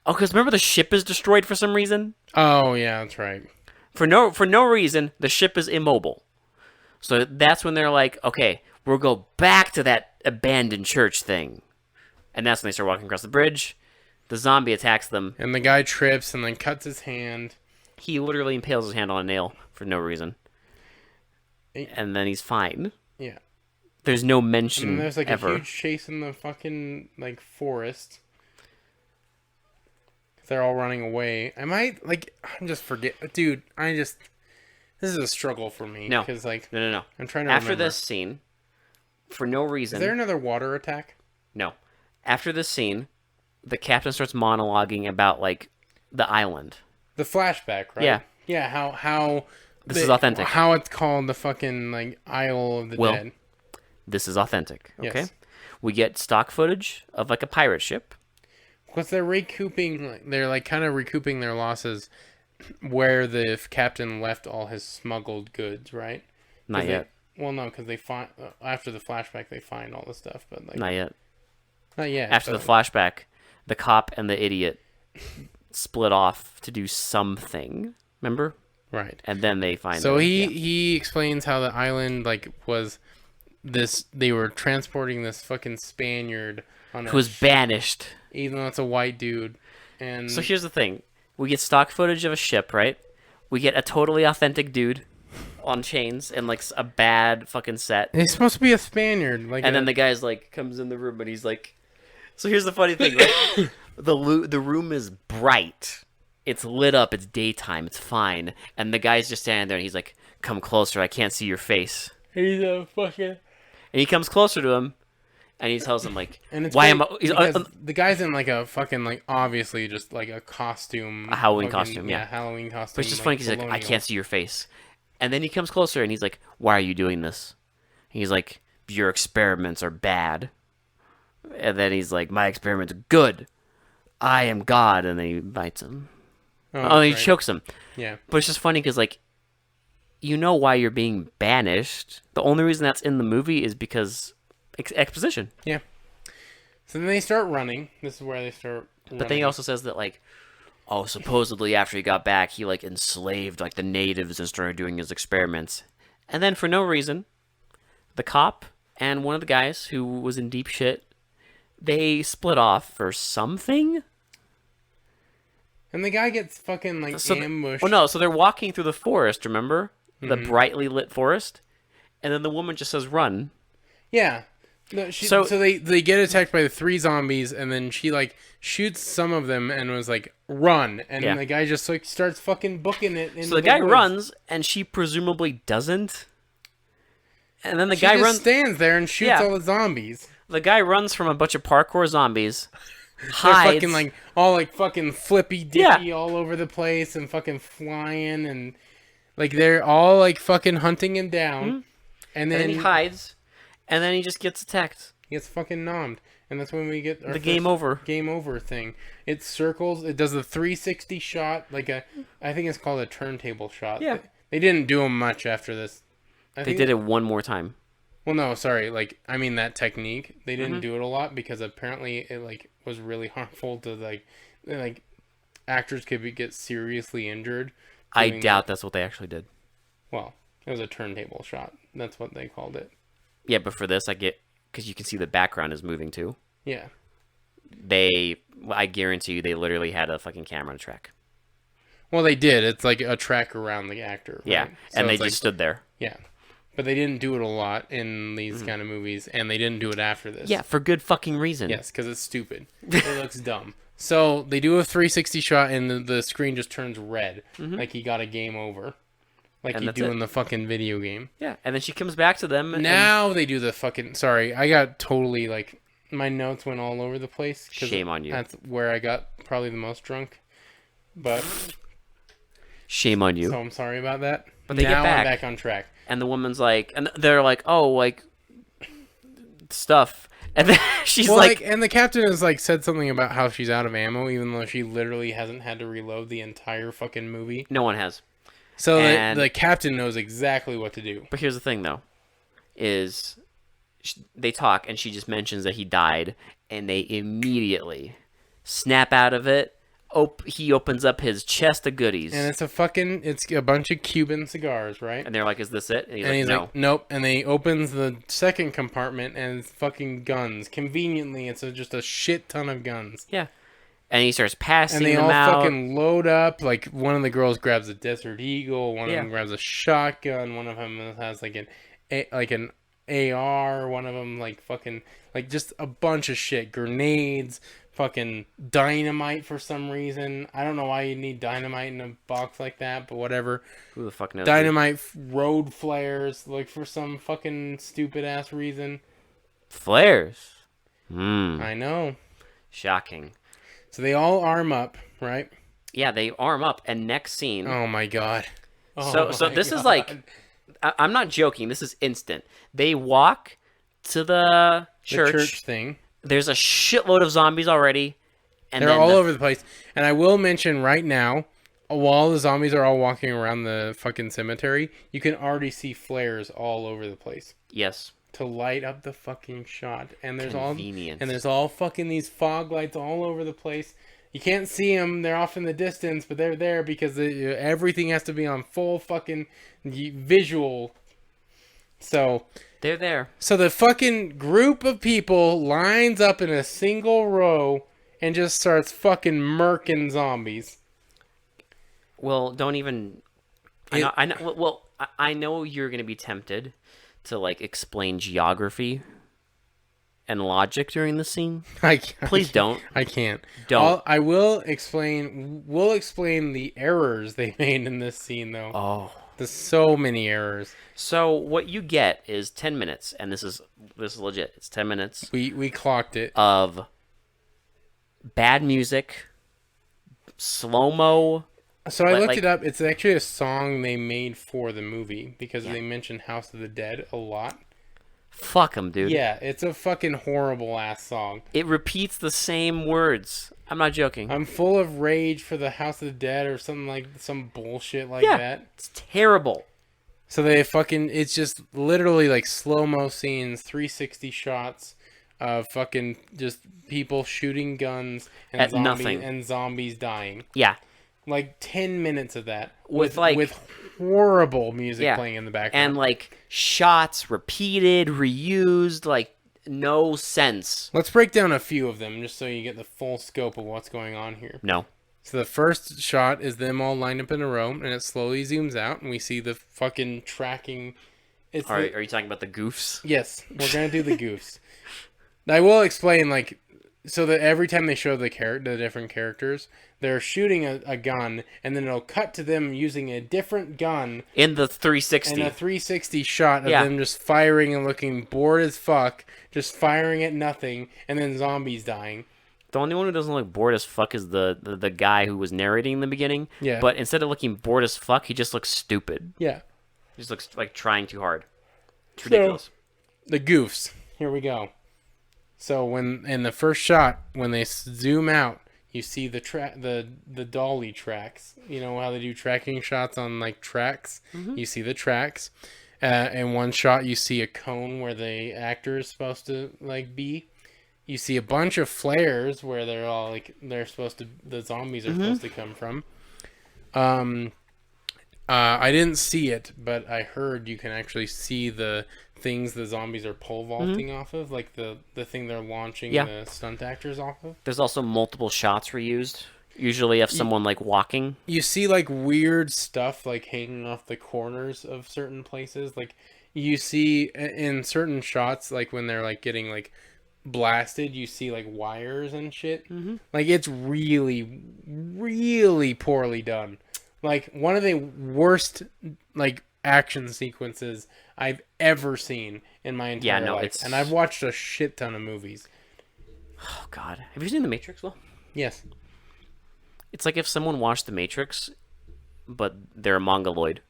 Speaker 2: Oh, because remember the ship is destroyed for some reason?
Speaker 1: Oh yeah, that's right.
Speaker 2: For no reason, the ship is immobile. So that's when they're like, okay, we'll go back to that abandoned church thing. And that's when they start walking across the bridge. The zombie attacks them.
Speaker 1: And the guy trips and then cuts his hand.
Speaker 2: He literally impales his hand on a nail for no reason. And then he's fine.
Speaker 1: Yeah.
Speaker 2: There's no
Speaker 1: And
Speaker 2: mention
Speaker 1: then there's like
Speaker 2: ever.
Speaker 1: a huge chase in the fucking like forest. They're all running away. I'm just forget, dude. This is a struggle for me.
Speaker 2: No.
Speaker 1: Because like
Speaker 2: No.
Speaker 1: I'm trying to
Speaker 2: After
Speaker 1: remember.
Speaker 2: this scene, for no reason.
Speaker 1: Is there another water attack?
Speaker 2: No. After this scene, the captain starts monologuing about like the island.
Speaker 1: The flashback, right?
Speaker 2: Yeah.
Speaker 1: Yeah. How
Speaker 2: This is authentic.
Speaker 1: How it's called the fucking like Isle of the
Speaker 2: Will.
Speaker 1: Dead.
Speaker 2: This is authentic. Okay.
Speaker 1: Yes.
Speaker 2: We get stock footage of like a pirate ship.
Speaker 1: Because they're recouping, they're like kind of recouping their losses, where the captain left all his smuggled goods, right?
Speaker 2: Not yet.
Speaker 1: Well, no, because they find after the flashback they find all the stuff, but like
Speaker 2: Not yet.
Speaker 1: not yet.
Speaker 2: After the flashback, the cop and the idiot split off to do something. Remember?
Speaker 1: right.
Speaker 2: And then they find.
Speaker 1: So
Speaker 2: them.
Speaker 1: he explains how the island like was this. They were transporting this fucking Spaniard on
Speaker 2: who was banished.
Speaker 1: even though it's a white dude, and
Speaker 2: So here's the thing: we get stock footage of a ship, right? We get a totally authentic dude on chains and like a bad fucking set.
Speaker 1: he's supposed to be a Spaniard, like.
Speaker 2: And then the guy's like comes in the room and he's like, so here's the funny thing, right? the room is bright, it's lit up, it's daytime, it's fine, and the guy's just standing there and he's like, come closer, I can't see your face.
Speaker 1: he's a fucking.
Speaker 2: And he comes closer to him, and he tells him like,
Speaker 1: And it's
Speaker 2: why
Speaker 1: great
Speaker 2: am I? He's,
Speaker 1: because the guy's in like a fucking like obviously just like a costume,
Speaker 2: A Halloween
Speaker 1: fucking-
Speaker 2: costume, yeah.
Speaker 1: Halloween costume.
Speaker 2: but it's just funny because he's like, I
Speaker 1: colonial.
Speaker 2: can't see your face, and then he comes closer and he's like, why are you doing this? He's like, your experiments are bad. And then he's like, my experiments are good. I am God, and then he bites him. Oh, he
Speaker 1: right.
Speaker 2: chokes him.
Speaker 1: Yeah,
Speaker 2: But it's just funny because, like, you know why you're being banished. The only reason that's in the movie is because exposition.
Speaker 1: yeah. So then they start running. This is where they start.
Speaker 2: But then he also says that, like, oh, supposedly after he got back, he, like, enslaved, like, the natives and started doing his experiments. And then for no reason, the cop and one of the guys who was in deep shit, they split off for something.
Speaker 1: And the guy gets fucking like ambushed.
Speaker 2: Well, no, so they're walking through the forest, remember? The brightly lit forest. And then the woman just says, run.
Speaker 1: Yeah. No, so they get attacked by the 3 zombies, and then she like shoots some of them and was like, run, and
Speaker 2: Yeah.
Speaker 1: the guy just like starts fucking booking it.
Speaker 2: So the guy runs, and she presumably doesn't. And then the
Speaker 1: She
Speaker 2: guy
Speaker 1: just
Speaker 2: runs.
Speaker 1: stands there and shoots
Speaker 2: Yeah.
Speaker 1: all the zombies.
Speaker 2: The guy runs from a bunch of parkour zombies.
Speaker 1: They're
Speaker 2: Hides.
Speaker 1: fucking like all like fucking flippy
Speaker 2: Yeah.
Speaker 1: dicky all over the place and fucking flying, and like they're all like fucking hunting him down, and
Speaker 2: and
Speaker 1: then
Speaker 2: then he hides, and then he just gets attacked.
Speaker 1: he gets fucking nommed, and that's when we get our
Speaker 2: The game
Speaker 1: first
Speaker 2: over.
Speaker 1: game over thing. It circles. It does the 360 shot, like I think it's called a turntable shot.
Speaker 2: Yeah.
Speaker 1: They didn't do them much after this.
Speaker 2: They did it one more time.
Speaker 1: Well, no, sorry. Like, I mean that technique. They
Speaker 2: Mm-hmm.
Speaker 1: didn't do it a lot because apparently it like was really harmful to like actors get seriously injured.
Speaker 2: I
Speaker 1: doing
Speaker 2: doubt that's what they actually did.
Speaker 1: Well, it was a turntable shot. That's what they called it.
Speaker 2: Yeah, but for this, I get because you can see the background is moving too.
Speaker 1: Yeah.
Speaker 2: I guarantee you, they literally had a fucking camera on track.
Speaker 1: Well, they did. It's like a track around the actor. Right?
Speaker 2: Yeah,
Speaker 1: So
Speaker 2: and they
Speaker 1: it's
Speaker 2: just stood there.
Speaker 1: yeah. But they didn't do it a lot in these kind of movies, and they didn't do it after this.
Speaker 2: Mm-hmm. Yeah, for good fucking reason.
Speaker 1: Yes, because it's stupid. It looks dumb. So they do a 360 shot, and the screen just turns red, like he got a game over, like
Speaker 2: And
Speaker 1: you
Speaker 2: that's
Speaker 1: do
Speaker 2: it.
Speaker 1: in the fucking video game.
Speaker 2: Yeah, and then she comes back to them.
Speaker 1: Now they do the fucking. Sorry, I got totally like my notes went all over the place. 'Cause
Speaker 2: Shame on you.
Speaker 1: That's where I got probably the most drunk. But
Speaker 2: Shame on you.
Speaker 1: so I'm sorry about that.
Speaker 2: But they get
Speaker 1: now
Speaker 2: back.
Speaker 1: I'm back on track.
Speaker 2: And the woman's like, and they're like, oh, like stuff. And then she's
Speaker 1: Well,
Speaker 2: like,
Speaker 1: and the captain has like said something about how she's out of ammo, even though she literally hasn't had to reload the entire fucking movie.
Speaker 2: no one has.
Speaker 1: So
Speaker 2: And-
Speaker 1: the captain knows exactly what to do.
Speaker 2: But here's the thing, though, is they talk, and she just mentions that he died, and they immediately snap out of it. He opens up his chest of goodies,
Speaker 1: And it's a bunch of Cuban cigars, right?
Speaker 2: and they're like, "Is this it?" And he's
Speaker 1: And
Speaker 2: like,
Speaker 1: he's
Speaker 2: "No."
Speaker 1: like, nope. And then he opens the second compartment, and it's fucking guns. Conveniently, it's just a shit ton of guns.
Speaker 2: Yeah. And he starts passing
Speaker 1: And they
Speaker 2: them
Speaker 1: all
Speaker 2: out.
Speaker 1: fucking load up. Like, one of the girls grabs a Desert Eagle. One
Speaker 2: Yeah.
Speaker 1: of them grabs a shotgun. One of them has like an AR. One of them like fucking like just a bunch of shit. Grenades. Fucking dynamite for some reason. I don't know why you need dynamite in a box like that, but whatever.
Speaker 2: Who the fuck knows?
Speaker 1: Dynamite, road flares, like for some fucking stupid ass reason.
Speaker 2: Flares.
Speaker 1: I know.
Speaker 2: Shocking.
Speaker 1: So they all arm up, right?
Speaker 2: Yeah, they arm up, and next scene.
Speaker 1: Oh my god.
Speaker 2: So this is like, I'm not joking. This is instant. They walk to the
Speaker 1: the
Speaker 2: church.
Speaker 1: church thing.
Speaker 2: There's a shitload of zombies already, and
Speaker 1: They're
Speaker 2: then
Speaker 1: all over the place. And I will mention right now, while the zombies are all walking around the fucking cemetery, you can already see flares all over the place
Speaker 2: Yes.
Speaker 1: to light up the fucking shot. And there's
Speaker 2: Convenient.
Speaker 1: all fucking these fog lights all over the place. You can't see them; they're off in the distance, but they're there because everything has to be on full fucking visual. So
Speaker 2: They're there.
Speaker 1: So the fucking group of people lines up in a single row and just starts fucking murking zombies.
Speaker 2: Well, don't even. I know. Well, I know you're gonna be tempted to like explain geography and logic during the scene. Please don't.
Speaker 1: I can't.
Speaker 2: Don't.
Speaker 1: I will explain. We'll explain the errors they made in this scene, though.
Speaker 2: Oh.
Speaker 1: There's so many errors.
Speaker 2: So what you get is 10 minutes, and this is legit. It's 10 minutes
Speaker 1: We clocked it.
Speaker 2: of bad music, slow mo.
Speaker 1: So I
Speaker 2: like-
Speaker 1: looked
Speaker 2: like-
Speaker 1: it up. It's actually a song they made for the movie because
Speaker 2: Yeah.
Speaker 1: they mentioned House of the Dead a lot.
Speaker 2: Fuck them, dude.
Speaker 1: Yeah, it's a fucking horrible ass song.
Speaker 2: It repeats the same words. I'm not joking.
Speaker 1: I'm full of rage for the House of the Dead or something like some bullshit like
Speaker 2: Yeah.
Speaker 1: that.
Speaker 2: It's terrible.
Speaker 1: So it's just literally like slow-mo scenes, 360 shots of fucking just people shooting guns and
Speaker 2: At nothing.
Speaker 1: and zombies dying.
Speaker 2: Yeah.
Speaker 1: Like 10 minutes of that
Speaker 2: With
Speaker 1: horrible music
Speaker 2: Yeah.
Speaker 1: playing in the background.
Speaker 2: And like shots repeated, reused, like no sense.
Speaker 1: Let's break down a few of them just so you get the full scope of what's going on here.
Speaker 2: No.
Speaker 1: So the first shot is them all lined up in a row, and it slowly zooms out, and we see the fucking tracking It's
Speaker 2: Are you talking about the goofs?
Speaker 1: yes, we're gonna do the goofs. I will explain, like, so that every time they show the different characters, they're shooting a gun, and then it'll cut to them using a different gun
Speaker 2: In the 360.
Speaker 1: and a 360 shot of
Speaker 2: Yeah.
Speaker 1: them just firing and looking bored as fuck, just firing at nothing, and then zombies dying.
Speaker 2: The only one who doesn't look bored as fuck is the guy who was narrating in the beginning.
Speaker 1: Yeah.
Speaker 2: But instead of looking bored as fuck, he just looks stupid.
Speaker 1: Yeah.
Speaker 2: He just looks like trying too hard. It's ridiculous.
Speaker 1: The goofs. Here we go. So when in the first shot, when they zoom out, you see the dolly tracks. You know how they do tracking shots on like tracks. You see the tracks. In one shot, you see a cone where the actor is supposed to like be. You see a bunch of flares where they're all like the zombies are supposed to come from. I didn't see it, but I heard you can actually see the things the zombies are pole vaulting off of, like the thing they're launching the stunt actors off of.
Speaker 2: There's also multiple shots reused. Usually of someone like walking.
Speaker 1: You see like weird stuff like hanging off the corners of certain places. Like you see in certain shots, like when they're like getting like blasted, you see like wires and shit. Like it's really, really poorly done. Like one of the worst like action sequences I've ever seen in my entire life. And I've watched a shit ton of movies.
Speaker 2: Oh god. Have you seen The Matrix, Will?
Speaker 1: Yes.
Speaker 2: It's like if someone watched The Matrix, but they're a mongoloid.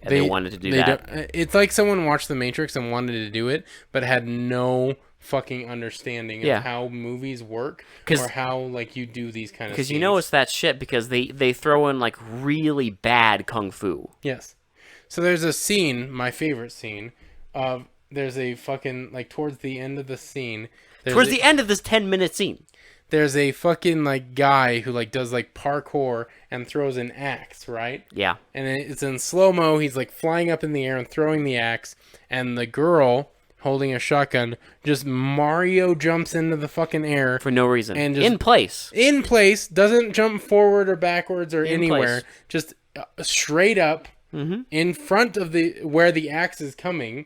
Speaker 2: And they wanted to do that.
Speaker 1: It's like someone watched The Matrix and wanted to do it, but had no fucking understanding of how movies work or how like you do these kind of
Speaker 2: because you know it's that shit because they throw in like really bad kung fu.
Speaker 1: Yes. So there's a scene, my favorite scene, of there's a fucking like towards the end of the scene.
Speaker 2: Towards the end of this 10-minute scene.
Speaker 1: There's a fucking like guy who like does like parkour and throws an axe, right?
Speaker 2: Yeah.
Speaker 1: And it's in slow-mo. He's like flying up in the air and throwing the axe, and the girl holding a shotgun just Mario jumps into the fucking air
Speaker 2: For no reason.
Speaker 1: And just,
Speaker 2: in place,
Speaker 1: doesn't jump forward or backwards or anywhere,
Speaker 2: place.
Speaker 1: just straight up in front of where the axe is coming,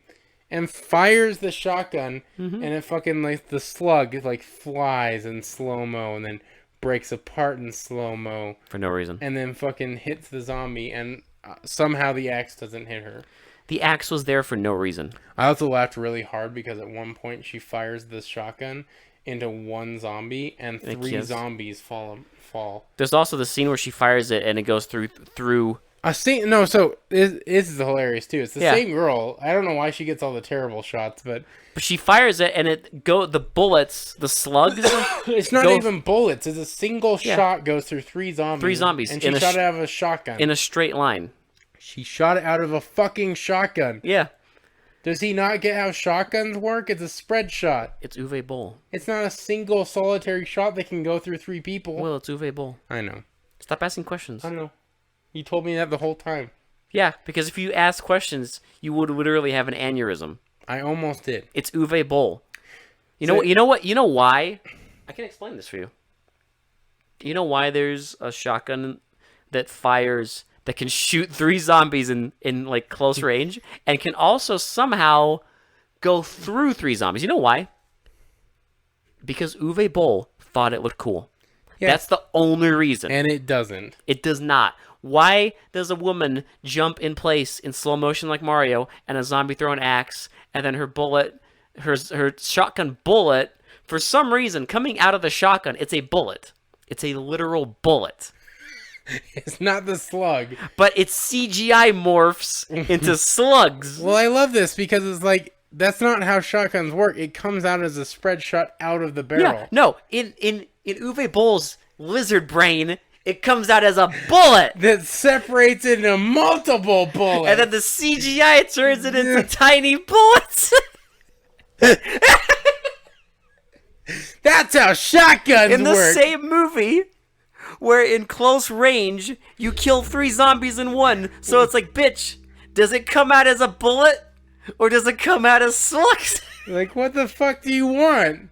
Speaker 1: and fires the shotgun, and it fucking like the slug like flies in slow-mo and then breaks apart in slow-mo
Speaker 2: for no reason.
Speaker 1: and then fucking hits the zombie, and somehow the axe doesn't hit her.
Speaker 2: The axe was there for no reason.
Speaker 1: I also laughed really hard because at one point she fires the shotgun into one zombie and three zombies fall.
Speaker 2: There's also the scene where she fires it and it goes through.
Speaker 1: So this is hilarious too. It's the same girl. I don't know why she gets all the terrible shots, but
Speaker 2: she fires it and the bullets, the slugs.
Speaker 1: it's not even bullets. It's a single shot goes through three zombies. And she shot it out of a shotgun.
Speaker 2: In a straight line.
Speaker 1: She shot it out of a fucking shotgun.
Speaker 2: Yeah.
Speaker 1: Does he not get how shotguns work? It's a spread shot.
Speaker 2: It's Uwe Boll.
Speaker 1: It's not a single solitary shot that can go through three people.
Speaker 2: Well, it's Uwe Boll.
Speaker 1: I know.
Speaker 2: Stop asking questions.
Speaker 1: I know. You told me that the whole time.
Speaker 2: Yeah, because if you ask questions, you would literally have an aneurysm.
Speaker 1: I almost did.
Speaker 2: It's Uwe Boll. You know why? I can explain this for you. You know why there's a shotgun that can shoot three zombies in like close range and can also somehow go through three zombies. You know why? Because Uwe Boll thought it looked cool. Yes. That's the only reason.
Speaker 1: And it doesn't.
Speaker 2: It does not. Why does a woman jump in place in slow motion like Mario and a zombie throw an axe and then her shotgun bullet, for some reason, coming out of the shotgun, it's a bullet. It's a literal bullet.
Speaker 1: It's not the slug.
Speaker 2: But it's CGI morphs into slugs.
Speaker 1: Well, I love this because it's like, that's not how shotguns work. It comes out as a spread shot out of the barrel.
Speaker 2: Yeah, no, in Uwe Boll's lizard brain, it comes out as a bullet.
Speaker 1: That separates into multiple bullets.
Speaker 2: And then the CGI turns it into tiny bullets.
Speaker 1: That's how shotguns work.
Speaker 2: In the same movie, where in close range, you kill three zombies in one. So it's like, bitch, does it come out as a bullet? Or does it come out as slugs?
Speaker 1: Like, what the fuck do you want?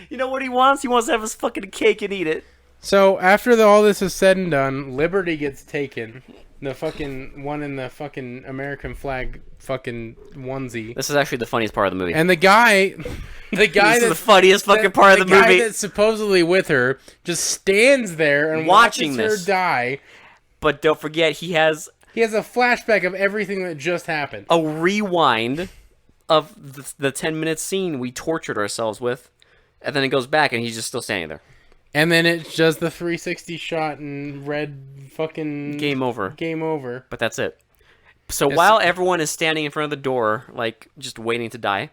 Speaker 2: You know what he wants? He wants to have his fucking cake and eat it.
Speaker 1: So after all this is said and done, Liberty gets taken. The fucking one in the fucking American flag fucking onesie.
Speaker 2: This is actually the funniest part of the movie.
Speaker 1: And the guy
Speaker 2: This is the funniest fucking part of the
Speaker 1: guy
Speaker 2: movie.
Speaker 1: that's supposedly with her just stands there and
Speaker 2: Watching
Speaker 1: watches
Speaker 2: this.
Speaker 1: her die.
Speaker 2: But don't forget, he has
Speaker 1: He has a flashback of everything that just happened.
Speaker 2: a rewind of the 10-minute scene we tortured ourselves with, and then it goes back, and he's just still standing there.
Speaker 1: And then it's just the 360 shot and red fucking
Speaker 2: Game over.
Speaker 1: Game over.
Speaker 2: But that's it. So while everyone is standing in front of the door, like, just waiting to die,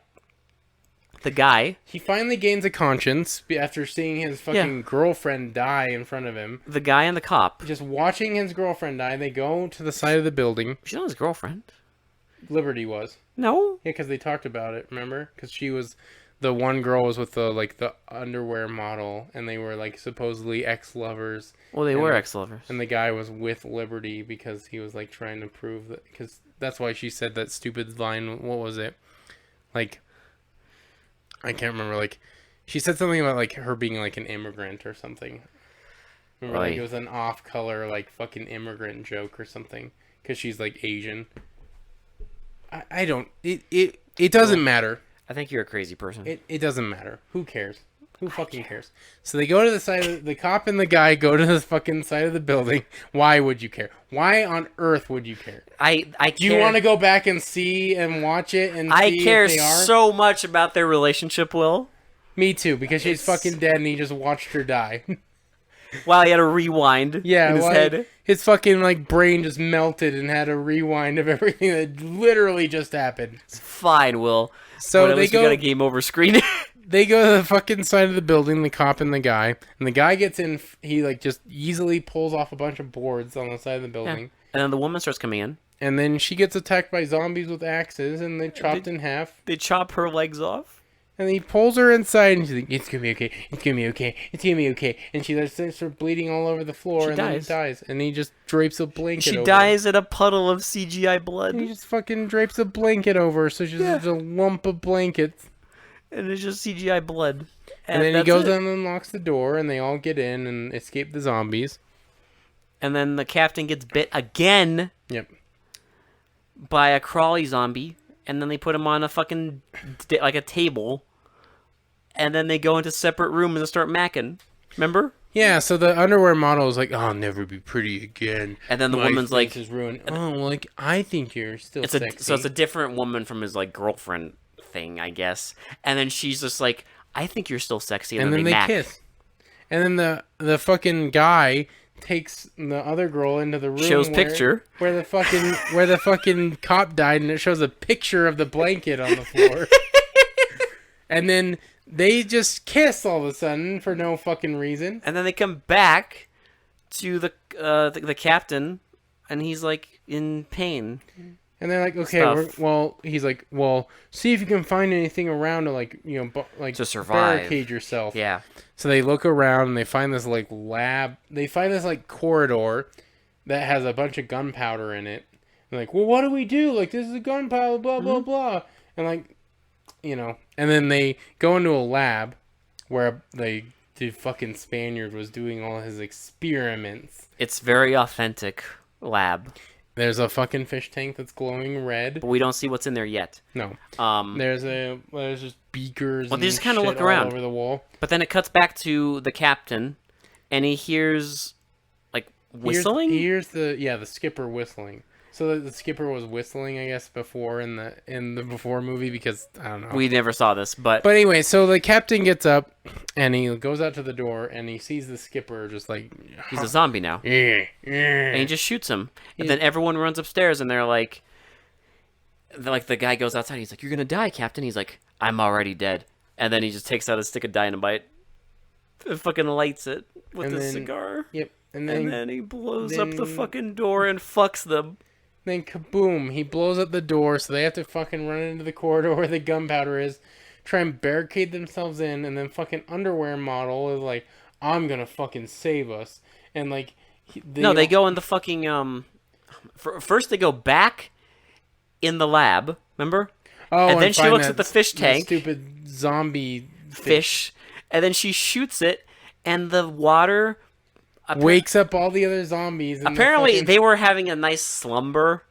Speaker 2: the guy...
Speaker 1: He finally gains a conscience after seeing his fucking girlfriend die in front of him.
Speaker 2: The guy and the cop...
Speaker 1: Just watching his girlfriend die, they go to the side of the building.
Speaker 2: She's not his girlfriend.
Speaker 1: Liberty was.
Speaker 2: No.
Speaker 1: Yeah, because they talked about it, remember? Because she was... The one girl was with the, like, the underwear model, and they were, like, supposedly ex-lovers.
Speaker 2: Well, they were ex-lovers.
Speaker 1: And the guy was with Liberty because he was, like, trying to prove that... Because that's why she said that stupid line, what was it? Like... I can't remember, like... She said something about, like, her being, like, an immigrant or something. Remember, like, it was an off-color, like, fucking immigrant joke or something. Because she's, like, Asian. I don't... It doesn't matter.
Speaker 2: I think you're a crazy person.
Speaker 1: It doesn't matter. Who cares? Who fucking cares? So they go to the side of the cop and the guy go to the fucking side of the building. Why would you care? Why on earth would you care?
Speaker 2: I
Speaker 1: Do you want to go back and see and watch it and see
Speaker 2: care
Speaker 1: if they are?
Speaker 2: so much about their relationship, Will.
Speaker 1: Me too, because she's fucking dead and he just watched her die.
Speaker 2: While he had a rewind in his head.
Speaker 1: His fucking like brain just melted and had a rewind of everything that literally just happened.
Speaker 2: It's fine, Will.
Speaker 1: So
Speaker 2: but at
Speaker 1: they
Speaker 2: least
Speaker 1: go.
Speaker 2: we got a game over screen.
Speaker 1: They go to the fucking side of the building, the cop and the guy gets in, he like just easily pulls off a bunch of boards on the side of the building.
Speaker 2: And then the woman starts coming in.
Speaker 1: And then she gets attacked by zombies with axes and they chopped in half.
Speaker 2: They chop her legs off.
Speaker 1: And he pulls her inside and she's like, it's gonna be okay, it's gonna be okay, it's gonna be okay. And she starts bleeding all over the floor and then dies. And he just drapes a blanket over her.
Speaker 2: She dies in a puddle of CGI blood.
Speaker 1: And he just fucking drapes a blanket over her, so she's just a lump of blankets.
Speaker 2: And it's just CGI blood.
Speaker 1: And then he goes in and unlocks the door, and they all get in and escape the zombies.
Speaker 2: And then the captain gets bit again.
Speaker 1: Yep.
Speaker 2: By a crawly zombie. And then they put him on a fucking, like a table. And then they go into separate rooms and start macking. Remember?
Speaker 1: Yeah, so the underwear model is like, oh, I'll never be pretty again.
Speaker 2: And then the woman's like...
Speaker 1: is ruined. Oh, like, I think you're still sexy.
Speaker 2: So it's a different woman from his, like, girlfriend thing, I guess. And then she's just like, I think you're still sexy. And then they kiss.
Speaker 1: And then the fucking guy takes the other girl into the room.
Speaker 2: Shows picture.
Speaker 1: Where the fucking cop died, and it shows a picture of the blanket on the floor. And then... They just kiss all of a sudden for no fucking reason.
Speaker 2: And then they come back to the captain, and he's like in pain.
Speaker 1: And they're like, okay, he's like, well, see if you can find anything around to like, you know, like
Speaker 2: to survive,
Speaker 1: barricade yourself.
Speaker 2: Yeah.
Speaker 1: So they look around and they find this like lab. They find this like corridor that has a bunch of gunpowder in it. And like, well, what do we do? Like, this is a gunpowder, blah blah blah. And like, you know, and then they go into a lab where the fucking Spaniard was doing all his experiments.
Speaker 2: It's very authentic lab.
Speaker 1: There's a fucking fish tank that's glowing red.
Speaker 2: But we don't see what's in there yet.
Speaker 1: No. There's just beakers
Speaker 2: they just kind
Speaker 1: of
Speaker 2: look around
Speaker 1: all over the wall.
Speaker 2: But then it cuts back to the captain, and he hears, like, whistling?
Speaker 1: He hears the skipper whistling. So the skipper was whistling, I guess, before in the before movie because I don't know.
Speaker 2: We never saw this, but
Speaker 1: anyway, so the captain gets up and he goes out to the door and he sees the skipper just like
Speaker 2: he's a zombie now. And he just shoots him. And then everyone runs upstairs and they're like the guy goes outside. He's like, "You're gonna die, Captain." He's like, "I'm already dead." And then he just takes out a stick of dynamite and fucking lights it with a cigar.
Speaker 1: Yep.
Speaker 2: And then he blows up the fucking door and fucks them.
Speaker 1: Then kaboom, he blows up the door, so they have to fucking run into the corridor where the gunpowder is, try and barricade themselves in, and then fucking underwear model is like, I'm gonna fucking save us. And like...
Speaker 2: they go in the fucking, first they go back in the lab, remember?
Speaker 1: Oh,
Speaker 2: and then she looks at the fish tank.
Speaker 1: Stupid zombie
Speaker 2: fish. And then she shoots it, and the water
Speaker 1: wakes up all the other zombies. And
Speaker 2: Apparently, they were having a nice slumber,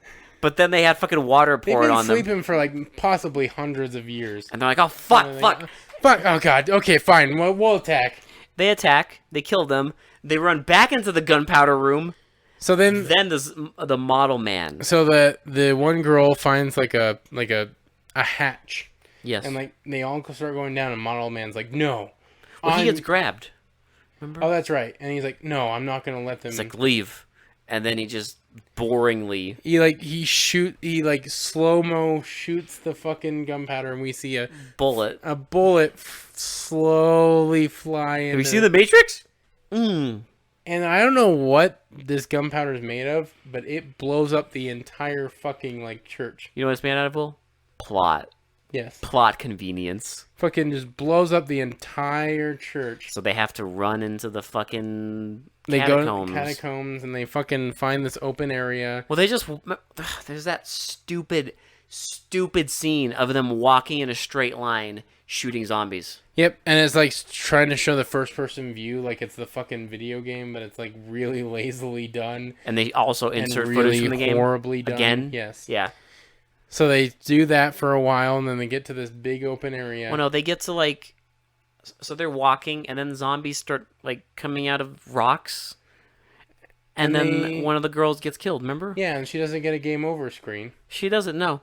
Speaker 2: but then they had fucking water
Speaker 1: they've
Speaker 2: poured
Speaker 1: been
Speaker 2: on them.
Speaker 1: sleeping for like possibly hundreds of years.
Speaker 2: And they're like, oh, fuck,
Speaker 1: And they're
Speaker 2: fuck.
Speaker 1: like, fuck. Oh god. Okay, fine. We'll attack.
Speaker 2: They attack. They kill them. They run back into the gunpowder room.
Speaker 1: So then
Speaker 2: The model man.
Speaker 1: So the one girl finds like a hatch,
Speaker 2: Yes.
Speaker 1: and like they all start going down, and Model Man's like, no.
Speaker 2: Well, he gets grabbed. Remember?
Speaker 1: Oh, that's right. And he's like, no, I'm not gonna let them.
Speaker 2: It's like, leave. And then he just boringly...
Speaker 1: He like slow-mo shoots the fucking gunpowder, and we see a
Speaker 2: bullet.
Speaker 1: bullet slowly fly in.
Speaker 2: Have you seen The Matrix? Mm.
Speaker 1: And I don't know what this gunpowder is made of, but it blows up the entire fucking like church.
Speaker 2: You know what it's made out of, Will? Plot.
Speaker 1: Yes.
Speaker 2: Plot convenience.
Speaker 1: Fucking just blows up the entire church.
Speaker 2: So they have to run into the fucking
Speaker 1: They
Speaker 2: catacombs.
Speaker 1: go to the catacombs and they fucking find this open area.
Speaker 2: Well, they just... There's that stupid scene of them walking in a straight line shooting zombies.
Speaker 1: Yep, and it's like trying to show the first person view like it's the fucking video game, but it's like really lazily done.
Speaker 2: And they also
Speaker 1: And
Speaker 2: insert
Speaker 1: really
Speaker 2: footage from the game.
Speaker 1: horribly done.
Speaker 2: Again?
Speaker 1: Yes.
Speaker 2: Yeah.
Speaker 1: So they do that for a while, and then they get to this big open area.
Speaker 2: Well, no, they get to like... So they're walking, and then zombies start like coming out of rocks. And then one of the girls gets killed, remember?
Speaker 1: Yeah, and she doesn't get a game over screen.
Speaker 2: She doesn't know.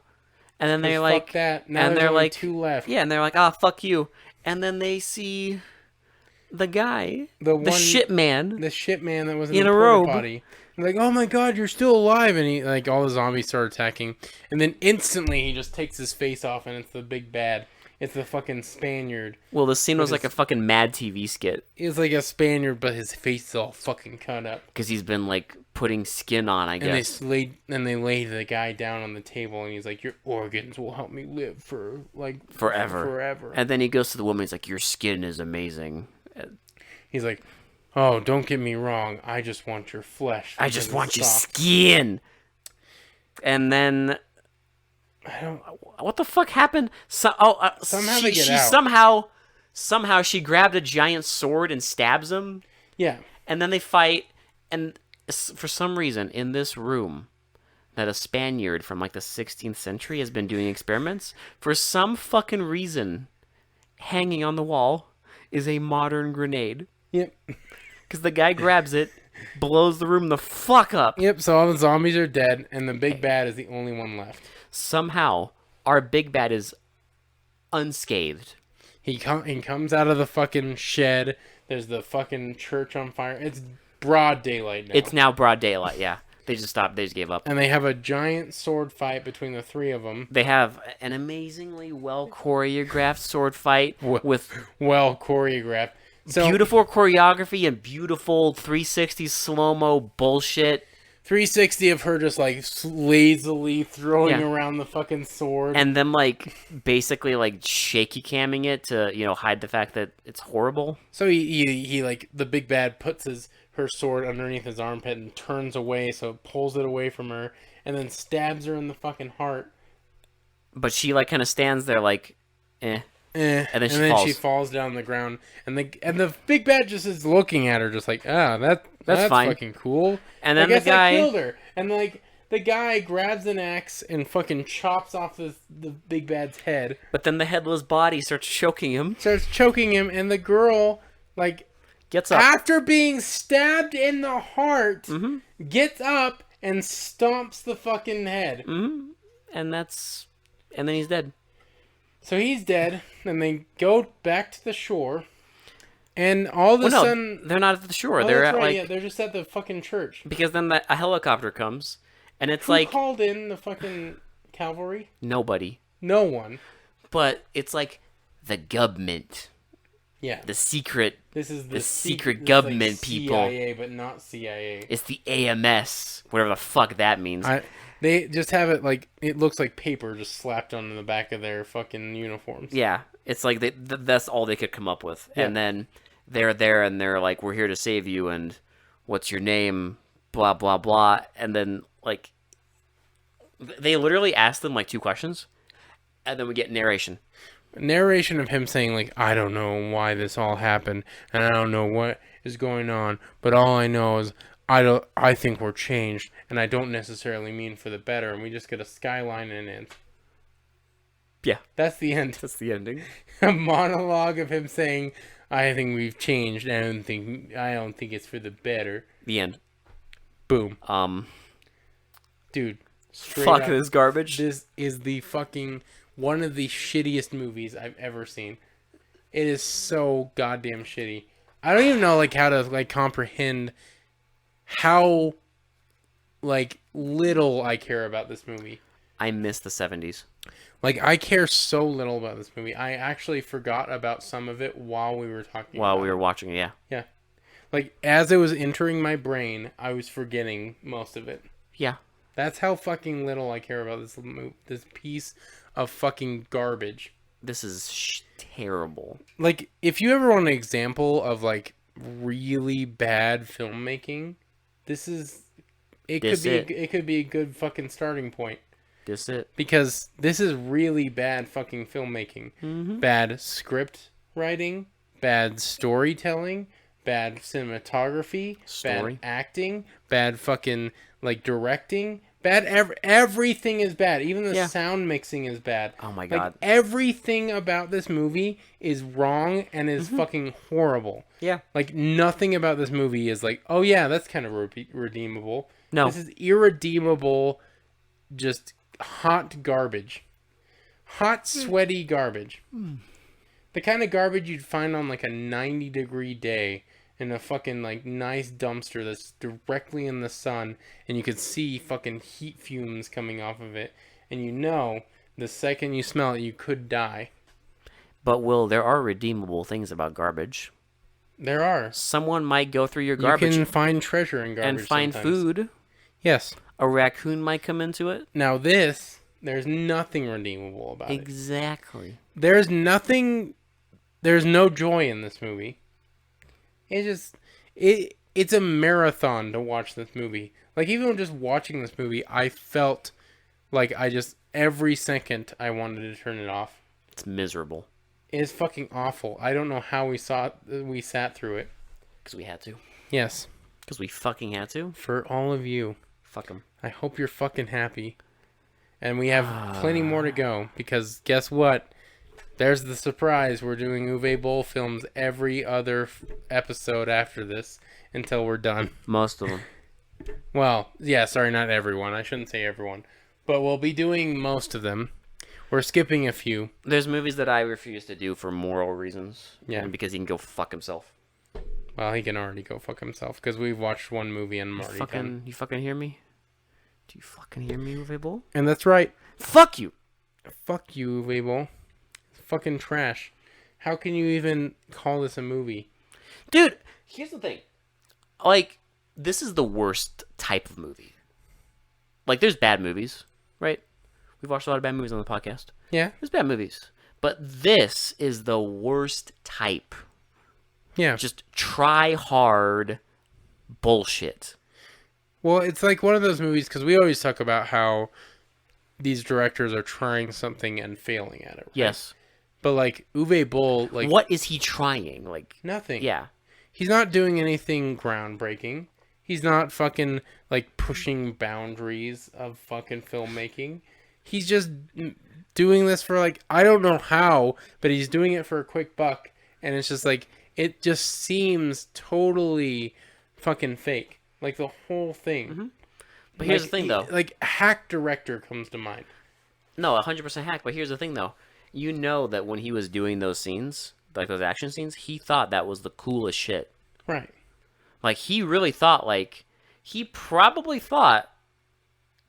Speaker 2: And then they're
Speaker 1: 'Cause
Speaker 2: like...
Speaker 1: fuck that. Now
Speaker 2: and
Speaker 1: there's
Speaker 2: they're
Speaker 1: only
Speaker 2: like...
Speaker 1: 2 left.
Speaker 2: Yeah, and they're like, ah, fuck you. And then they see the guy, the shit man.
Speaker 1: The shit man that was in
Speaker 2: In
Speaker 1: the
Speaker 2: a
Speaker 1: porta
Speaker 2: robe.
Speaker 1: potty. They're like, oh my god, you're still alive, and he like all the zombies start attacking, and then instantly he just takes his face off, and it's the big bad. It's the fucking Spaniard.
Speaker 2: Well, the scene was
Speaker 1: With
Speaker 2: like a fucking Mad TV skit
Speaker 1: It's like a Spaniard, but his face is all fucking cut up.
Speaker 2: because he's been like putting skin on, I
Speaker 1: And
Speaker 2: guess.
Speaker 1: they lay the guy down on the table, and he's like, your organs will help me live for like
Speaker 2: Forever. And then he goes to the woman. He's like, "Your skin is amazing.
Speaker 1: He's like, oh, don't get me wrong, I just want your flesh.
Speaker 2: I
Speaker 1: because
Speaker 2: just
Speaker 1: it's
Speaker 2: want your
Speaker 1: soft."
Speaker 2: skin." And then
Speaker 1: I don't.
Speaker 2: what the fuck happened?
Speaker 1: Somehow they get
Speaker 2: out. Somehow she grabbed a giant sword and stabs him.
Speaker 1: Yeah.
Speaker 2: And then they fight, and for some reason, in this room, that a Spaniard from like the 16th century has been doing experiments, for some fucking reason, hanging on the wall is a modern grenade.
Speaker 1: Yep.
Speaker 2: Because the guy grabs it, blows the room the fuck up.
Speaker 1: Yep. So all the zombies are dead, and the big bad is the only one left.
Speaker 2: Somehow, our big bad is unscathed.
Speaker 1: He comes out of the fucking shed. There's the fucking church on fire. It's broad daylight now.
Speaker 2: It's now broad daylight, yeah. They just stopped. They just gave up.
Speaker 1: And they have a giant sword fight between the 3 of them.
Speaker 2: They have an amazingly well choreographed sword fight with
Speaker 1: Well choreographed. So,
Speaker 2: beautiful choreography and beautiful 360 slow-mo bullshit.
Speaker 1: 360 of her just like lazily throwing
Speaker 2: Yeah.
Speaker 1: around the fucking sword.
Speaker 2: And them like basically like shaky camming it to, hide the fact that it's horrible.
Speaker 1: So he like the big bad puts her sword underneath his armpit and turns away, so it pulls it away from her, and then stabs her in the fucking heart.
Speaker 2: But she like kind of stands there like, eh.
Speaker 1: And
Speaker 2: then
Speaker 1: she falls down the ground, and the big bad just is looking at her, just like, that's
Speaker 2: fine.
Speaker 1: fucking cool.
Speaker 2: And then
Speaker 1: I guess
Speaker 2: the guy
Speaker 1: I killed her, and like the guy grabs an axe and fucking chops off the big bad's head,
Speaker 2: But then the headless body starts choking him.
Speaker 1: starts choking him, and the girl like
Speaker 2: Gets up.
Speaker 1: after being stabbed in the heart,
Speaker 2: Mm-hmm.
Speaker 1: gets up and stomps the fucking head.
Speaker 2: Mm-hmm. And then he's dead.
Speaker 1: So he's dead, and they go back to the shore, and all of a sudden...
Speaker 2: they're not at the shore.
Speaker 1: Oh,
Speaker 2: They're
Speaker 1: that's
Speaker 2: at
Speaker 1: right,
Speaker 2: like
Speaker 1: yeah, they're just at the fucking church.
Speaker 2: because then a helicopter comes, and it's
Speaker 1: Who
Speaker 2: like
Speaker 1: called in the fucking cavalry?
Speaker 2: nobody.
Speaker 1: No one.
Speaker 2: But it's like the government,
Speaker 1: Yeah.
Speaker 2: the secret.
Speaker 1: This is
Speaker 2: the secret
Speaker 1: this,
Speaker 2: government
Speaker 1: like,
Speaker 2: people.
Speaker 1: CIA, but not CIA.
Speaker 2: It's the AMS, whatever the fuck that means.
Speaker 1: They just have it like, it looks like paper just slapped on the back of their fucking uniforms.
Speaker 2: Yeah, it's like that's all they could come up with.
Speaker 1: Yeah.
Speaker 2: And then they're there and they're like, "We're here to save you," and "What's your name?" Blah blah blah. And then like they literally ask them like 2 questions, and then we get narration.
Speaker 1: narration of him saying like, I don't know why this all happened, and I don't know what is going on, but all I know is I think we're changed, and I don't necessarily mean for the better, and we just get a skyline in it.
Speaker 2: Yeah,
Speaker 1: That's the end.
Speaker 2: that's the ending.
Speaker 1: A monologue of him saying, I think we've changed, and I don't think it's for the better.
Speaker 2: The end.
Speaker 1: Boom. Dude, straight
Speaker 2: Fuck
Speaker 1: up,
Speaker 2: this garbage.
Speaker 1: this is the fucking one of the shittiest movies I've ever seen. It is so goddamn shitty. I don't even know like how to like comprehend how like little I care about this movie.
Speaker 2: I miss the 70s.
Speaker 1: Like I care so little about this movie. I actually forgot about some of it while we were talking.
Speaker 2: While
Speaker 1: about
Speaker 2: we were watching it, yeah.
Speaker 1: Yeah. Like as it was entering my brain, I was forgetting most of it.
Speaker 2: Yeah.
Speaker 1: That's how fucking little I care about this piece of fucking garbage.
Speaker 2: This is terrible.
Speaker 1: Like, if you ever want an example of like really bad filmmaking, this is it could be a good fucking starting point
Speaker 2: This it.
Speaker 1: because this is really bad fucking filmmaking. Bad script writing, bad storytelling, bad cinematography,
Speaker 2: Story.
Speaker 1: bad acting, bad fucking like directing, bad everything is bad. Even the
Speaker 2: Yeah.
Speaker 1: sound mixing is bad.
Speaker 2: Oh my
Speaker 1: Like
Speaker 2: god.
Speaker 1: everything about this movie is wrong and is fucking horrible.
Speaker 2: Yeah.
Speaker 1: Like nothing about this movie is like, oh yeah, that's kind of redeemable.
Speaker 2: No.
Speaker 1: This is irredeemable, just hot garbage. Hot, sweaty garbage. The kind of garbage you'd find on like a 90-degree day in a fucking like nice dumpster that's directly in the sun and you could see fucking heat fumes coming off of it and you know the second you smell it you could die.
Speaker 2: But Will, there are redeemable things about garbage.
Speaker 1: There are.
Speaker 2: Someone might go through your
Speaker 1: You
Speaker 2: garbage
Speaker 1: can find treasure in garbage
Speaker 2: and find
Speaker 1: sometimes.
Speaker 2: food.
Speaker 1: Yes.
Speaker 2: A raccoon might come into it.
Speaker 1: Now this, there's nothing redeemable about it.
Speaker 2: Exactly.
Speaker 1: There's nothing. There's no joy in this movie. It's a marathon to watch this movie. Like even just watching this movie, I felt like every second I wanted to turn it off.
Speaker 2: It's miserable.
Speaker 1: It is fucking awful. I don't know how we sat through it.
Speaker 2: Because we had to.
Speaker 1: Yes,
Speaker 2: Because we fucking had to.
Speaker 1: for all of you,
Speaker 2: Fuck them.
Speaker 1: I hope you're fucking happy. And we have plenty more to go because guess what? There's the surprise. We're doing Uwe Boll films every other episode after this until we're done.
Speaker 2: Most of them.
Speaker 1: Well, yeah, sorry, not everyone. I shouldn't say everyone. But we'll be doing most of them. We're skipping a few.
Speaker 2: There's movies that I refuse to do for moral reasons.
Speaker 1: Yeah.
Speaker 2: And because he can go fuck himself.
Speaker 1: Well, he can already go fuck himself because we've watched one movie and I'm already done.
Speaker 2: You fucking hear me? Do you fucking hear me, Uwe Boll?
Speaker 1: And that's right.
Speaker 2: Fuck you!
Speaker 1: Fuck you, Uwe Boll. Fucking trash. How can you even call this a movie?
Speaker 2: Dude, here's the thing. Like, this is the worst type of movie. Like, there's bad movies, right? We've watched a lot of bad movies on the podcast.
Speaker 1: Yeah?
Speaker 2: There's bad movies. But this is the worst type.
Speaker 1: Yeah.
Speaker 2: Just try hard bullshit.
Speaker 1: Well, it's like one of those movies because we always talk about how these directors are trying something and failing at it. Right?
Speaker 2: Yes.
Speaker 1: But like Uwe Boll, like
Speaker 2: What is he trying? Like,
Speaker 1: nothing.
Speaker 2: yeah.
Speaker 1: He's not doing anything groundbreaking. He's not fucking like pushing boundaries of fucking filmmaking. He's just doing this for like I don't know how, but he's doing it for a quick buck, and it's just like it just seems totally fucking fake. Like the whole thing.
Speaker 2: But here's
Speaker 1: Like,
Speaker 2: the thing, though.
Speaker 1: Like Hack Director comes to mind.
Speaker 2: No, 100% hack. But here's the thing, though. You know that when he was doing those scenes, like those action scenes, he thought that was the coolest shit.
Speaker 1: Right.
Speaker 2: Like, he really thought, like, he probably thought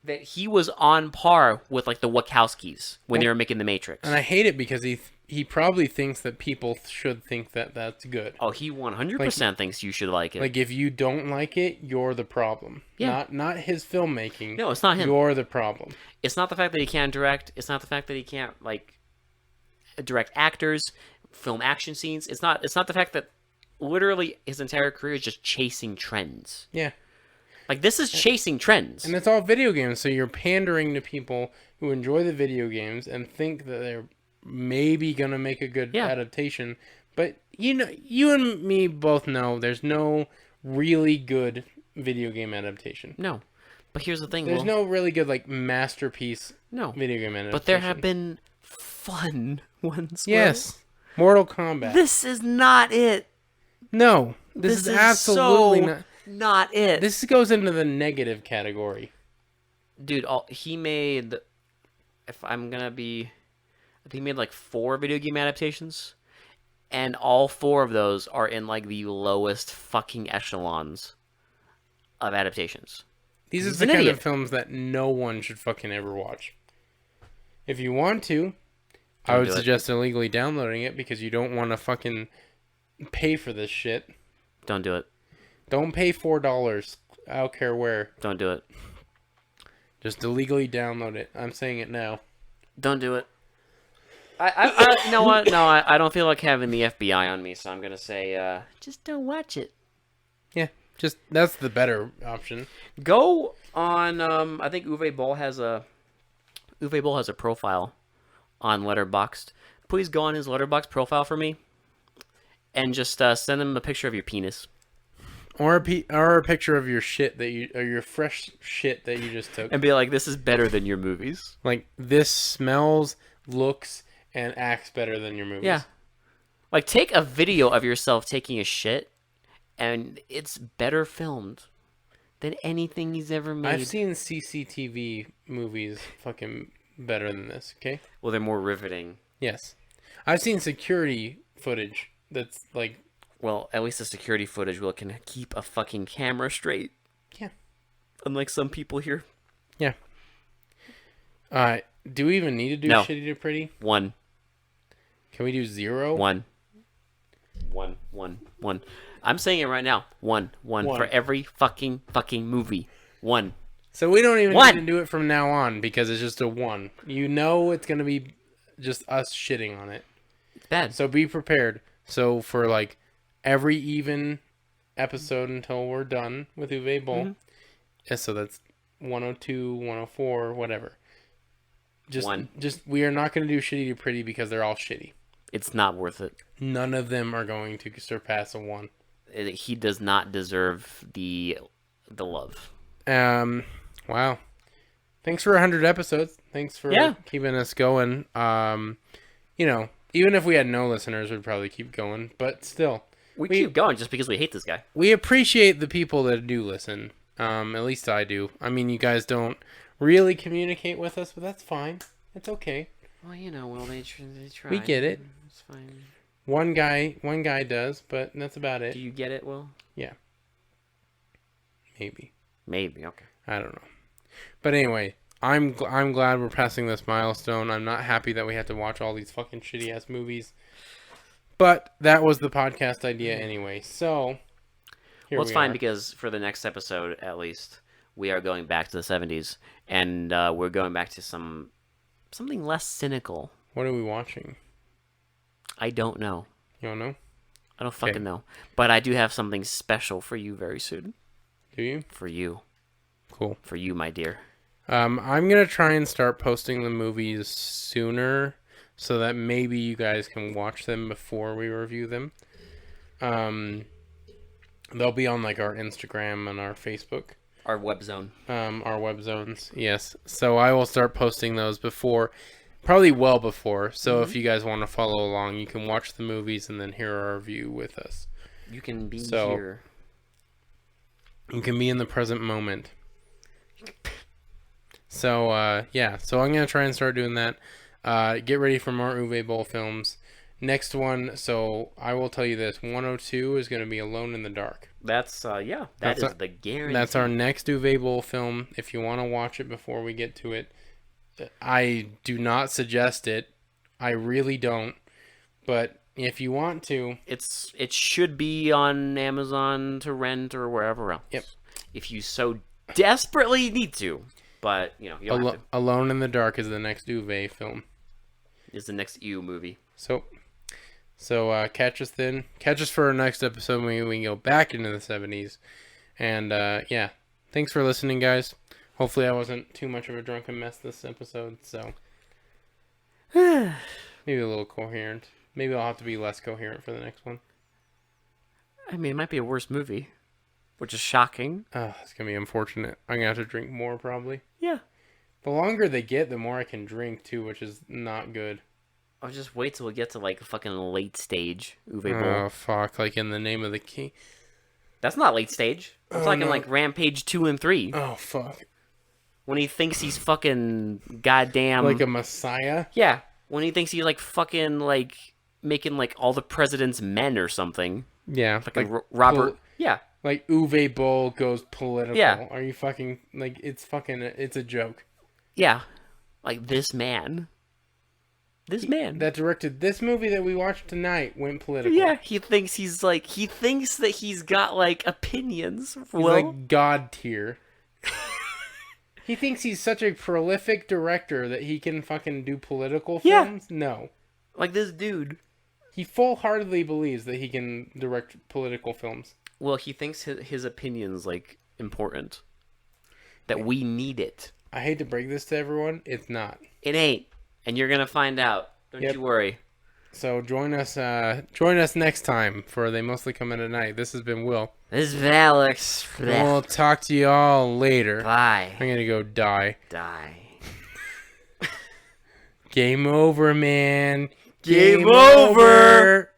Speaker 2: that he was on par with, like, the Wachowskis when they were making The Matrix.
Speaker 1: And I hate it because he probably thinks that people should think that that's good.
Speaker 2: Oh, he 100% thinks you should like it.
Speaker 1: Like if you don't like it, you're the problem.
Speaker 2: Yeah.
Speaker 1: Not his filmmaking.
Speaker 2: No, it's not him.
Speaker 1: You're the problem.
Speaker 2: It's not the fact that he can't direct. It's not the fact that he can't, like, direct actors, film action scenes. It's not the fact that literally his entire career is just chasing trends.
Speaker 1: Yeah.
Speaker 2: Like, this is chasing trends.
Speaker 1: And it's all video games, so you're pandering to people who enjoy the video games and think that they're maybe gonna make a good
Speaker 2: Yeah.
Speaker 1: adaptation. But you and me both know there's no really good video game adaptation.
Speaker 2: No. But here's the thing,
Speaker 1: There's
Speaker 2: Will.
Speaker 1: no really good like masterpiece
Speaker 2: No.
Speaker 1: video game adaptation.
Speaker 2: But there have been fun ones. Will.
Speaker 1: Yes, Mortal Kombat.
Speaker 2: This is not it.
Speaker 1: No, this is absolutely
Speaker 2: so
Speaker 1: not.
Speaker 2: not it.
Speaker 1: This goes into the negative category.
Speaker 2: Dude, he made, if I'm gonna be, I think he made like 4 video game adaptations, and all 4 of those are in like the lowest fucking echelons of adaptations.
Speaker 1: These are
Speaker 2: He's
Speaker 1: the
Speaker 2: an
Speaker 1: kind
Speaker 2: idiot.
Speaker 1: of films that no one should fucking ever watch. If you want to, I
Speaker 2: Don't
Speaker 1: would
Speaker 2: do it.
Speaker 1: suggest illegally downloading it because you don't want to fucking pay for this shit.
Speaker 2: Don't do it.
Speaker 1: Don't pay $4. I don't care where.
Speaker 2: Don't do it.
Speaker 1: Just illegally download it. I'm saying it now.
Speaker 2: Don't do it. I you know what? No, I don't feel like having the FBI on me, so I'm gonna say, just don't watch it.
Speaker 1: Yeah, just that's the better option.
Speaker 2: Go on. I think Uwe Boll has a profile on Letterboxd. Please go on his Letterboxd profile for me, and just send him a picture of your penis.
Speaker 1: Or a picture of your shit or your fresh shit that you just took.
Speaker 2: And be like, this is better than your movies.
Speaker 1: Like this smells, looks, and acts better than your movies.
Speaker 2: Yeah. Like, take a video of yourself taking a shit, and it's better filmed than anything he's ever made.
Speaker 1: I've seen CCTV movies fucking better than this, okay?
Speaker 2: Well, they're more riveting.
Speaker 1: Yes. I've seen security footage that's like,
Speaker 2: Well, at least the security footage can keep a fucking camera straight.
Speaker 1: yeah.
Speaker 2: Unlike some people here.
Speaker 1: Yeah. Do we even need to do
Speaker 2: No.
Speaker 1: shitty to pretty?
Speaker 2: 1.
Speaker 1: Can we do 0?
Speaker 2: 1. I'm saying it right now. 1
Speaker 1: One.
Speaker 2: for every fucking movie. 1.
Speaker 1: So we don't even
Speaker 2: One.
Speaker 1: need to do it from now on because it's just a 1. You know it's going to be just us shitting on it.
Speaker 2: It's bad.
Speaker 1: So be prepared. So for like every even episode until we're done with Uwe Boll.
Speaker 2: Mm-hmm.
Speaker 1: Yeah, so that's 102, 104, whatever. Just
Speaker 2: 1.
Speaker 1: we are not going to do shitty to pretty because they're all shitty.
Speaker 2: It's not worth it.
Speaker 1: None of them are going to surpass a 1.
Speaker 2: He does not deserve the love.
Speaker 1: Wow. Thanks for 100 episodes. Thanks for
Speaker 2: Yeah.
Speaker 1: keeping us going. Even if we had no listeners, we'd probably keep going. But still,
Speaker 2: We keep going just because we hate this guy.
Speaker 1: we appreciate the people that do listen. At least I do. I mean, you guys don't really communicate with us, but that's fine. It's okay.
Speaker 2: Well, Will, they try.
Speaker 1: We get it.
Speaker 2: It's fine.
Speaker 1: One guy does, but that's about
Speaker 2: Do
Speaker 1: it.
Speaker 2: you get it, Will?
Speaker 1: Maybe.
Speaker 2: Maybe, okay.
Speaker 1: I don't know. But anyway, I'm glad we're passing this milestone. I'm not happy that we have to watch all these fucking shitty ass movies. But that was the podcast idea anyway. So here
Speaker 2: Well, it's
Speaker 1: we
Speaker 2: fine
Speaker 1: are.
Speaker 2: because for the next episode, at least, we are going back to the 70s, and we're going back to something less cynical.
Speaker 1: What are we watching?
Speaker 2: I don't know.
Speaker 1: You don't know?
Speaker 2: I don't fucking know. But I do have something special for you very soon.
Speaker 1: Do you?
Speaker 2: For you.
Speaker 1: Cool.
Speaker 2: For you, my dear.
Speaker 1: I'm gonna try and start posting the movies sooner so that maybe you guys can watch them before we review them. They'll be on like our Instagram and our Facebook,
Speaker 2: Our web zone.
Speaker 1: our web zones. Yes. So I will start posting those before, probably well before. So if you guys want to follow along, you can watch the movies and then hear our review with us.
Speaker 2: You can be
Speaker 1: So-
Speaker 2: here.
Speaker 1: You can be in the present moment. So, yeah. So I'm going to try and start doing that. Get ready for more Uwe Boll films. Next one, so I will tell you this. 102 is going to be Alone in the Dark.
Speaker 2: That's, yeah.
Speaker 1: That's
Speaker 2: That is
Speaker 1: a-
Speaker 2: the guarantee.
Speaker 1: That's our next Uwe Boll film. If you want to watch it before we get to it, I do not suggest it. I really don't. But if you want to,
Speaker 2: It should be on Amazon to rent or wherever else.
Speaker 1: Yep.
Speaker 2: If you so desperately need to. But, you don't have to.
Speaker 1: Alone in the Dark is the next Uwe film.
Speaker 2: It's the next EU movie.
Speaker 1: So catch us then. Catch us for our next episode when we go back into the 70s. And yeah, thanks for listening, guys. Hopefully I wasn't too much of a drunken mess this episode. So Maybe a little coherent. Maybe I'll have to be less coherent for the next one.
Speaker 2: I mean, it might be a worse movie, which is shocking.
Speaker 1: Oh, it's gonna be unfortunate. I'm gonna have to drink more probably.
Speaker 2: Yeah.
Speaker 1: The longer they get, the more I can drink too, which is not good.
Speaker 2: I'll just wait till we get to like fucking late stage Uwe Boll.
Speaker 1: Oh fuck! Like in the name of the king.
Speaker 2: That's not late stage. I'm talking
Speaker 1: no.
Speaker 2: like Rampage 2 and 3.
Speaker 1: Oh fuck!
Speaker 2: When he thinks he's fucking goddamn...
Speaker 1: Like a messiah.
Speaker 2: Yeah. When he thinks he's like fucking like making like all the president's men or something.
Speaker 1: Yeah.
Speaker 2: Fucking Robert... Yeah.
Speaker 1: Like Uwe Boll goes political.
Speaker 2: Yeah.
Speaker 1: Are you fucking like it's a joke.
Speaker 2: Yeah. Like this man. This man.
Speaker 1: That directed this movie that we watched tonight went political.
Speaker 2: Yeah, he thinks that he's got like opinions.
Speaker 1: He's
Speaker 2: Well,
Speaker 1: like God tier. He thinks he's such a prolific director that he can fucking do political
Speaker 2: Yeah.
Speaker 1: films? No.
Speaker 2: like this dude.
Speaker 1: He full-heartedly believes that he can direct political films.
Speaker 2: Well, he thinks his opinions like important. That we need it.
Speaker 1: I hate to break this to everyone, it's not.
Speaker 2: It ain't, and you're gonna find out. Don't
Speaker 1: Yep.
Speaker 2: you worry.
Speaker 1: So join us next time for They Mostly Come In at Night. This has been Will.
Speaker 2: This is Alex.
Speaker 1: We'll talk to you all later.
Speaker 2: Bye.
Speaker 1: I'm gonna go die.
Speaker 2: Die.
Speaker 1: Game over, man.
Speaker 2: Game over.